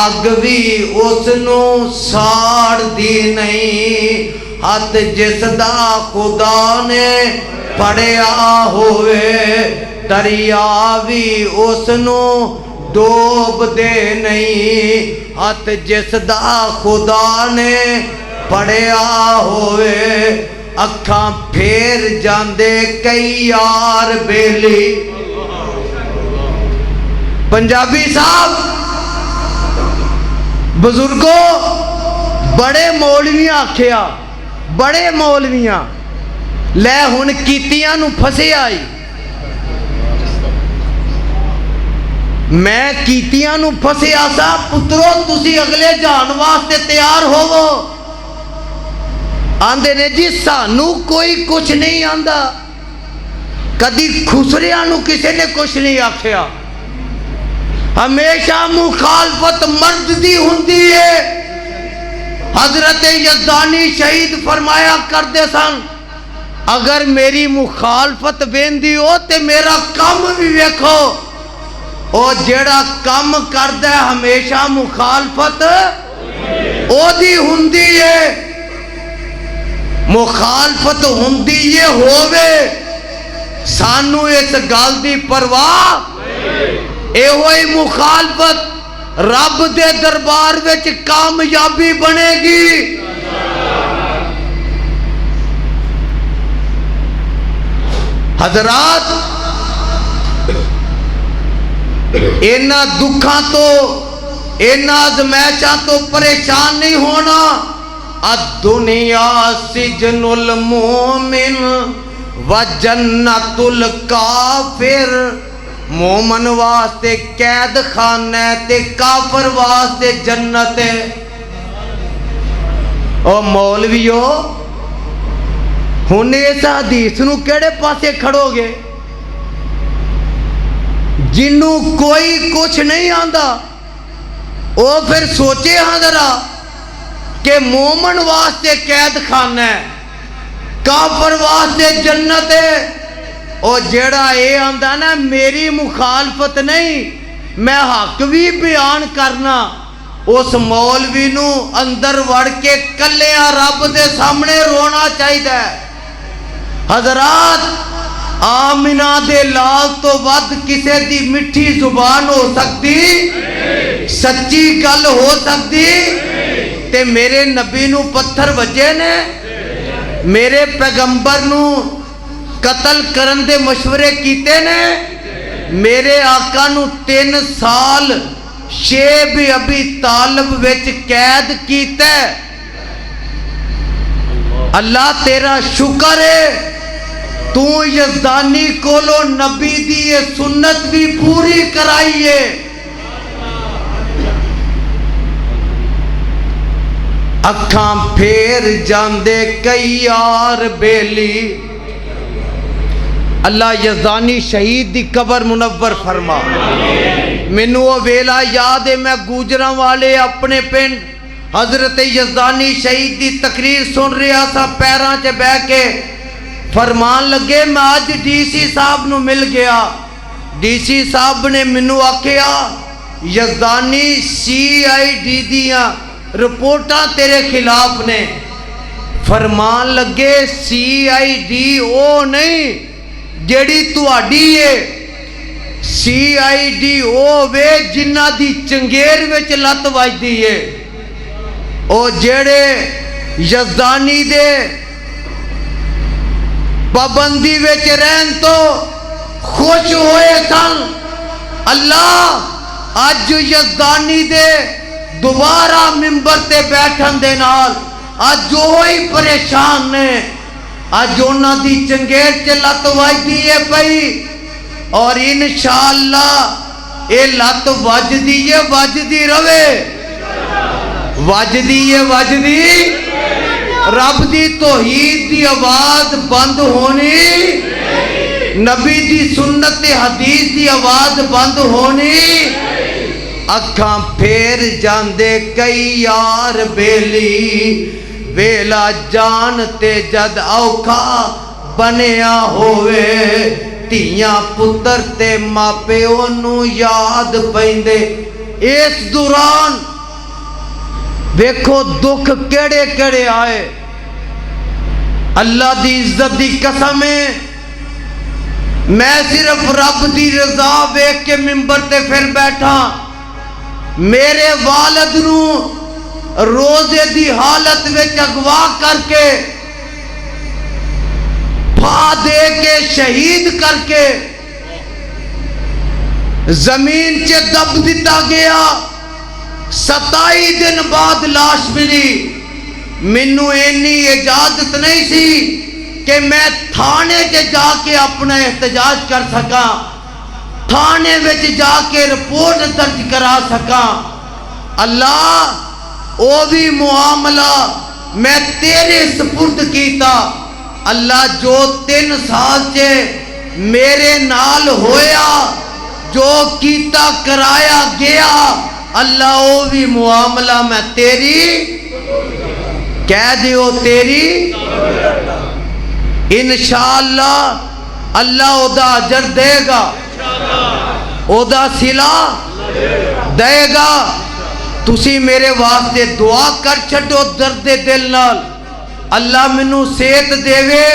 اگ بھی اس نو ساڑ دی نہیں. ہاتھ جس دا خدا نے پڑیا ہوئے. دریا بھی اس نو ڈوب دے نہیں. ہاتھ جس دا خدا نے پڑیا ہوئے. اکھاں پھیر جاندے کئی یار بیلی. پنجابی صاحب بزرگوں بڑے مولویاں آکھیا بڑے مولویاں لے ہن کیتیاں نو پھسے آئی. میں کیتیاں نو پھسیا سا پترو تسی اگلے جان واسطے تیار ہوو. آندے نے جی سانو کوئی کچھ نہیں آندا. کدی خسریاں نو کسے نے کچھ نہیں آکھیا. ہمیشہ مخالفت مرد دی ہوندی ہے. حضرت یزدانی شہید فرمایا کرتے سن اگر میری مخالفت ویندی ہو تے میرا کم بھی ویکھو. او جیڑا کم کردا ہے ہمیشہ مخالفت او دی ہوندی ہے. مخالفت ہوندی یہ ہووے سانو اس گل دی پرواہ اے ہوئی مخالفت رب دے دربار وچ کامیابی بنے گی. حضرات اینا دکھاں تو اینا آزمائشاں تو پریشان نہیں ہونا. الدنیا سجن المومن و جنت الکافر. مومن واسطے قید خانہ تے کافر واسطے جنت ہے. او مولویو ہن اس حدیث نو کیڑے پاسے کھڑو گے؟ جنوں کوئی کچھ نہیں آندا او پھر سوچے ہاں ذرا کہ مومن واسطے قید خانہ ہے کافر واسطے جنت ہے. او جیڑا اے آندا نا میری مخالفت نہیں میں حق بھی بیان کرنا اس مولوی نو اندر وڑ کے کلیاں رب دے سامنے رونا چاہیے. حضرات آمینہ دے لال تو ود کسے دی مٹھی زبان ہو سکتی سچی گل ہو سکتی تے میرے نبی نو پتھر وجے نے میرے پیغمبر نو قتل کرن دے مشورے کیتے نے میرے آقا نو 3 سال شیب ابی طالب وچ قید کیتے. اللہ تیرا شکر ہے تو یزدانی کولو نبی دی یہ سنت بھی پوری کرائیے. اکھاں پھیر جاندے کئی یار بیلی. اللہ یزدانی شہید دی قبر منور فرما. مینوں وہ ویلا یاد ہے میں گوجراں والے اپنے پنڈ حضرت یزدانی شہید دی تقریر سن رہا سا پیراں چ بہ کے فرمان لگے میں آج ڈی سی صاحب نو مل گیا. ڈی سی صاحب نے مینوں آکھیا یزدانی CID دیاں رپورٹاں تیرے خلاف نے. فرمان لگے CID او نہیں جیڑی تہاڈی ہے CID او وے جنہ دی چنگیر وچ لت وجدی ہے. او جیڑے یزدانی دے پابندی وچ رہن تو خوش ہوئے سن. اللہ اج یزدانی دے دوبارہ ممبر تے بیٹھن دے نال اج وہی پریشان نے. اج انہاں دی چنگیر چ لت وجدی ہے پئی اور انشاءاللہ اے لت وجدی ہے وجدی رہے وجدی ہے وجدی. رب دی توحید دی آواز بند ہونی نبی دی سنت حدیث دی آواز بند ہونی. اکھاں پھیر جاندے کئی یار بیلی ویلا جان تے جد اوکھا بنیا ہوئے. تیاں پتر تے ماپیو نو یاد پیندے. اس دوران دیکھو دکھ کیڑے کیڑے آئے. اللہ دی عزت دی قسم ہے میں صرف رب دی رضا ویکھ کے ممبر تے پھر بیٹھا. میرے والد نو روزے دی حالت وچ اغوا کر کے پھا دے کے شہید کر کے زمین چ دب دیتا گیا. 27 دن بعد لاش ملی. مینوں اینی اجازت نہیں سی کہ میں تھانے کے جا کے اپنا احتجاج کر سکا. تھانے وچ جا کے رپورٹ درج کرا سکاں۔ اللہ او بھی معاملہ میں تیرے سپرد کیتا۔ اللہ جو 3 سال چے میرے نال ہویا، جو کیتا کرایا گیا، اللہ او بھی معاملہ میں تیری کہہ دیو تیری انشاءاللہ اللہ او دا اجر دے گا، او دا صلہ دے گا۔ تسی میرے واسطے دعا کر چھڈو درد دل نال، اللہ منو صحت دے وے،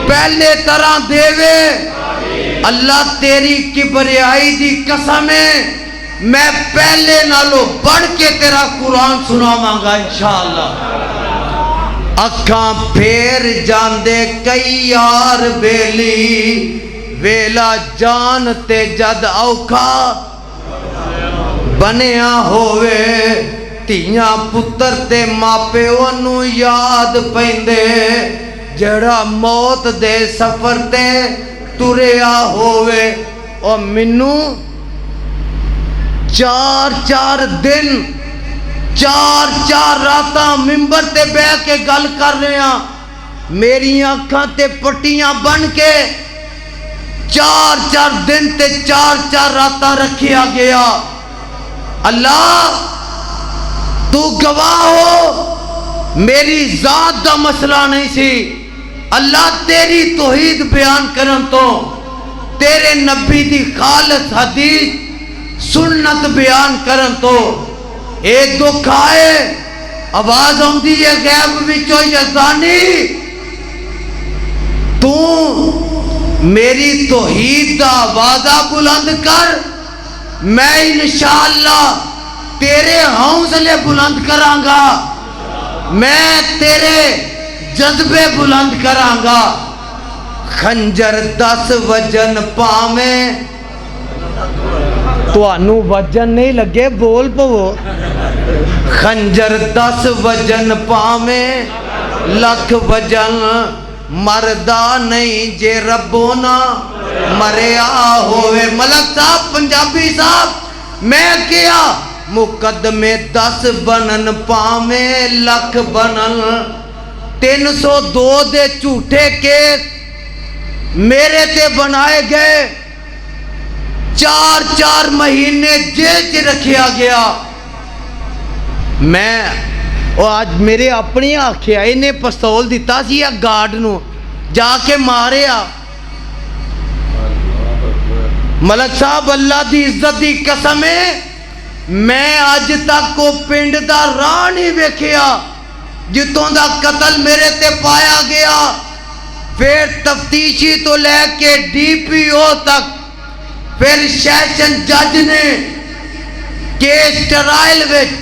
پہلے طرح دے وے۔ اللہ تیری کبریائی دی قسم ہے، میں پہلے نالو بڑھ کے تیرا قرآن سنا مانگا انشاءاللہ۔ اکھاں پھیر جاندے کئی یار بیلی، ویلا جان تے جد اوکھا بنیا ہوئے، تیاں پتر تے ماپے انو یاد پیندے، جڑا موت دے سفر تے تریا ہوئے۔ اور منو 4 دن 4 راتاں ممبر تے بے کے گل کر رہے ہیں، میری آنکھاں تے پٹیاں بن کے 4 دن تے 4 راتاں رکھیا گیا۔ اللہ تو گواہ ہو، میری ذات دا مسئلہ نہیں سی، اللہ تیری توحید بیان کرن تو، تیرے نبی دی خالص حدیث سنت بیان کرن تو، اے دکھ آئے آواز آندی ہے غیب وچوں یزدانی، تو میری توحید دا آوازہ بلند کر، میں انشاءاللہ تیرے حوصلے بلند کرانگا، میں تیرے جذبے بلند کرانگا۔ خنجر 10 وجن پامیں، تو انو وجن نہیں لگے بول پو، خنجر 10 وجن پامیں، لکھ وجن مردہ نہیں جے ربونا مریا ہوئے۔ ملک صاحب پنجابی صاحب میں کیا مقدمے 10 بنن پامیں لکھ بنن، 302 دے جھوٹے کیس میرے تے بنائے گئے، 4 مہینے جیل چ رکھیا گیا۔ میں آج میرے اپنی آنکھیں انہیں پستول دیتا سی یا گارڈ نو جا کے ماریا۔ ملک صاحب اللہ دی عزت دی قسم ہے، میں آج تک کو پنڈ دا راہ نہیں ویکھیا جتوں دا قتل میرے تے پایا گیا۔ پھر تفتیشی تو لے کے DPO تک، پھر سیشن جج نے کیس ٹرائل وچ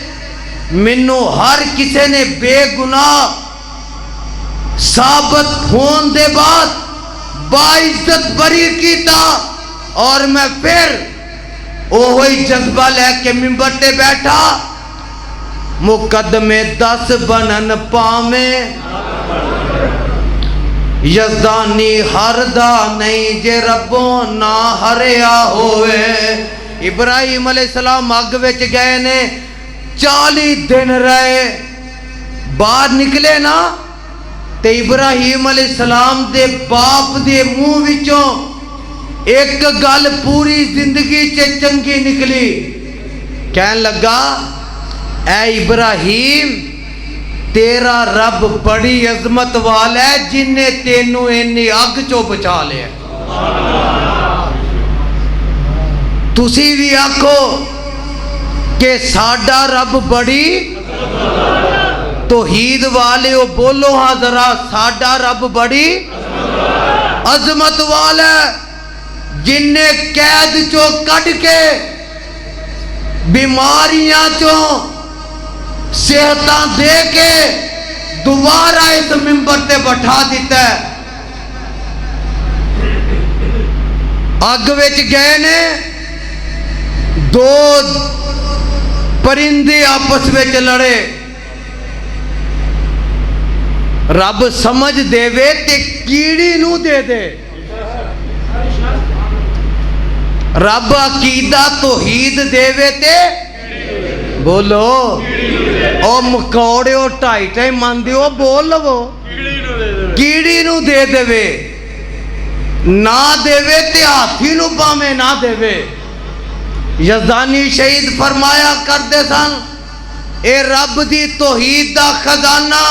منو ہر کسے نے بے گناہ ثابت ہون دے بعد باعزت بری کیتا، اور میں پھر وہی جذبہ لے کے ممبر تے بیٹھا، مقدمے 10 بنن پامیں، یزدانی ہردا نہیں جے ربوں نہ ہریا ہوئے۔ ابراہیم علیہ السلام اگ وچ گئے نے، 40 دن رہے، باہر نکلے نا تے ابراہیم علیہ السلام دے باپ دے منہ وچوں ایک گل پوری زندگی چے چنگی نکلی، کہن لگا اے ابراہیم تیرا رب بڑی عظمت والا ہے جن نے تینوں انی اگ چو بچا لیا۔ تسی بھی آکھو کہ ساڈا رب بڑی توحید والے ہو، بولو ہاں ذرا، ساڈا رب بڑی عظمت والا ہے جن نے قید چو کٹ کے بیماریاں چو صحتاں دے کے دوبارہ اس ممبر تے بٹھا دیتا ہے۔ اگ وچ گئے نے، 2 پرندے آپس وچ لڑے، رب سمجھ دے وے تے کیڑی نو دے دے۔ رب عقیدہ توحید دے تے بولو او مکوڑے او ٹائی ٹائی من دیو بول لو کیڑی نو دے دے نہ دے تے ہاتھی نو پامے نہ دے یزدانی شہید فرمایا کرتے سن اے رب دی توحید دا خزانہ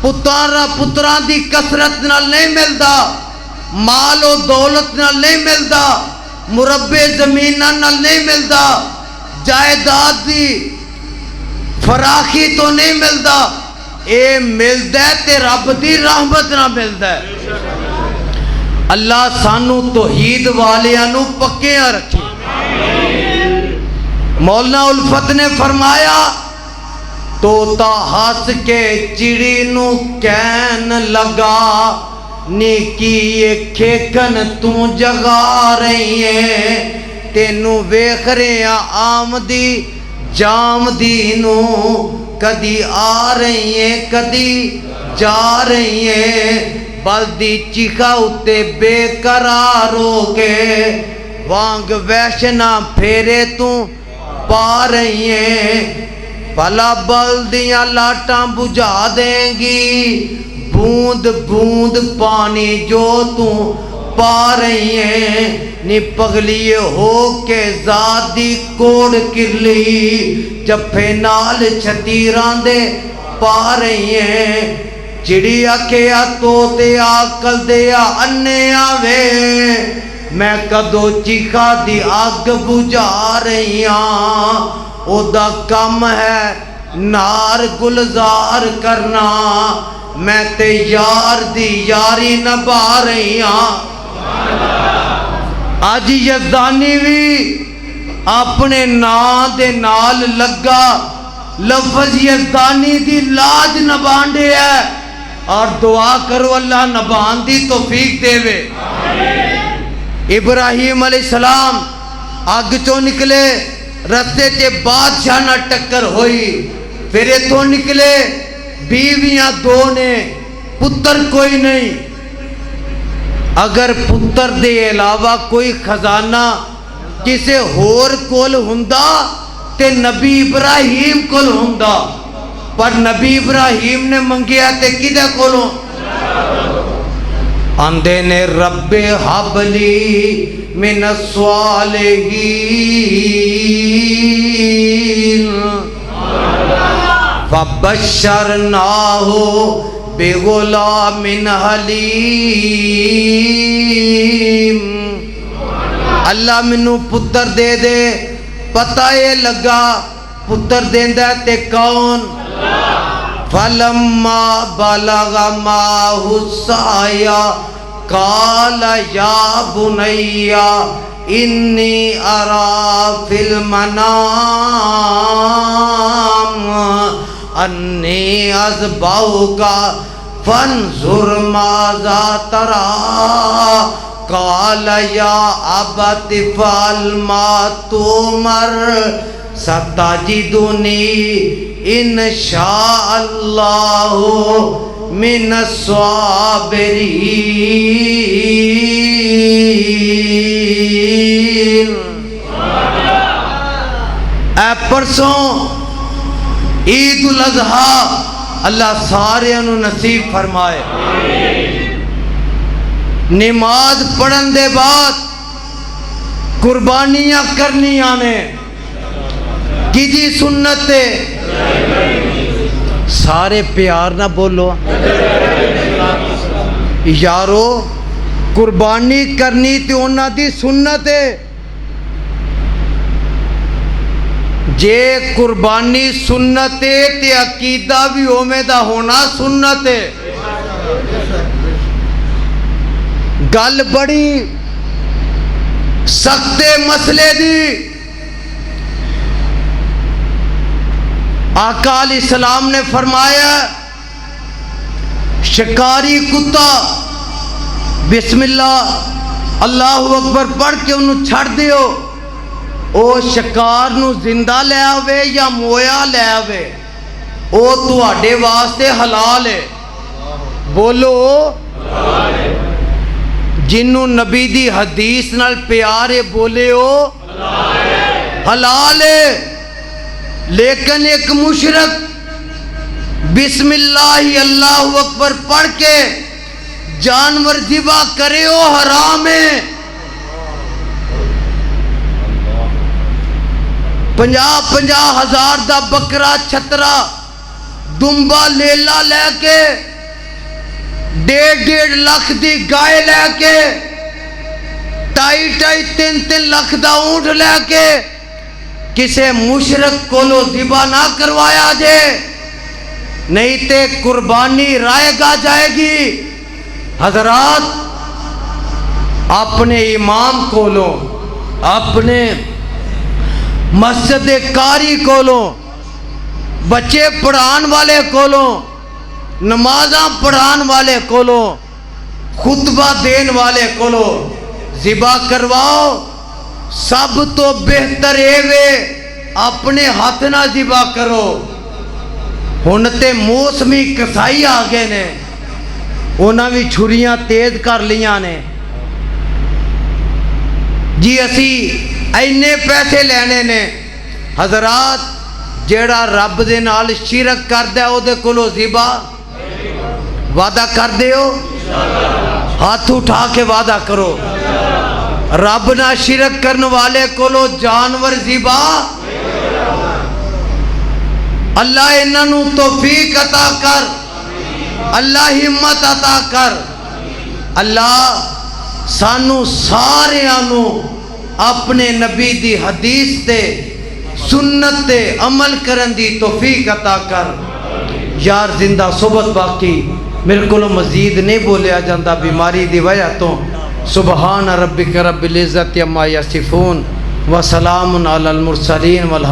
پتران دی کثرت نال نہیں ملدا مال و دولت نال نہیں ملدا مربع زمیناں نال نہیں ملدا جائیداد دی فراخی تو نہیں ملدا اے ملدا ہے تے رب دی رحمت نہ ملدا ہے اللہ سانو توحید والیاں نو پکیاں رکھی مولانا الفت نے فرمایا توتا ہس کے چڑی نو کہن لگا نیکی کھیکن تو جگا رہی ہے تینو ویکھ رہے آمدی جامدی نو کدی آ رہی ہے کدی جا رہی ہے بلدی چیخا اتے بے قرار ہو کے وانگ ویشنا پھیرے تو پا رہی ہیں بھلا بلدیاں لاٹاں بجھا دیں گی بوند بوند پانی جو تو پا رہی ہیں نی پگلی ہو کے زادی کوڑ کرلی جپے نال چھتیران دے پا رہی ہیں چڑی آکھیا توتے آکل دیا انے آوے میں کدو چیخا دی آگ بجھا رہی ہاں او دا کم ہے نار گلزار کرنا میں تے یار دی یاری نبھا رہی ہاں آج یزدانی بھی اپنے نام دے نال لگا لفظ یزدانی دی لاج نبھانڈے ہے اور دعا کرو اللہ نبھان دی توفیق دے وے ابراہیم علیہ السلام آگ چو نکلے رستے تے بادشاہ نہ ٹکر ہوئی پھر تو نکلے بیویاں دو نے پتر کوئی نہیں اگر پتر دے علاوہ کوئی خزانہ کسے ہور کول ہوندا تے نبی ابراہیم کول ہوندا پر نبی ابراہیم نے منگیا تے کدے کولوں اندے نے رب حبلی من الصالحین فبشرناہ بغلام حلیم اللہ منو پتر دے دے پتہ یہ لگا پتر دیندہ تے کون فلما بلغ معه السعي قال يا بني إني أرى في المنام أني أذبحك فانظر ماذا ترى قال يا أبت افعل ما تؤمر ستجدني انشاءاللہ من الصابرین اے پرسوں عید الاضحیٰ اللہ سارے انہوں نصیب فرمائے نماز پڑھن دے بعد قربانیاں کرنی آنے کی جی سنت ہے سارے پیار نہ بولو یارو قربانی کرنی تے انہاں دی سنت ہے جے قربانی سنت ہے تے عقیدہ بھی اومے دا ہونا سنت ہے گل بڑی سخت مسئلے دی آقا علیہ السلام نے فرمایا شکاری کتا بسم اللہ اللہ اکبر پڑھ کے انہوں چھڑ دیو او شکار نو زندہ لے آوے یا مویا لے آوے او تو آڈے واسطے حلال ہے بولو جنوں نبی دی حدیث نال پیارے بولے ہو حلال ہے، لیکن ایک مشرک بسم اللہ اللہ اکبر پڑھ کے جانور ذبح کرے ہو حرام ہے۔ 50 ہزار دا بکرا چھترا دمبا لیلا لے کے 1.5 لاکھ دی گائے لے کے 2.5 لاکھ دا اونٹ لے کے کسے مشرک کو لو ذبح نہ کروایا جے، نہیں تے قربانی رائے گا جائے گی۔ حضرات اپنے امام کو لو، اپنے مسجد قاری کو لو، بچے پڑھان والے کو لو، نمازاں پڑھان والے کو لو، خطبہ دین والے کو لو، ذبح کرواؤ۔ سب تو بہتر ہے اپنے ہاتھ نہ ذبح کرو۔ ہن تے موسمی کسائی آ گئے نے، انہاں بھی چھریاں تیز کر لیاں نے جی اسی اینے پیسے لینے نے۔ حضرات جیڑا رب دے نال شرک کردہ ہے او دے کولو ذبح وعدہ کر دے ہو، ہاتھ اٹھا کے وعدہ کرو۔ رب نہ شرک کرن والے کولو جانور ذبح، اللہ انہوں توفیق عطا کر، اللہ ہمت عطا کر، اللہ سانو سارے آنو اپنے نبی دی حدیث تے سنت تے عمل کرن دی توفیق عطا کر۔ یار زندہ صحبت باقی میرے کو مزید نہیں بولیا جاندہ بیماری دی وجہ تو۔ سبحان ربک رب العزت عما یصفون وسلام علی المرسلین والحمد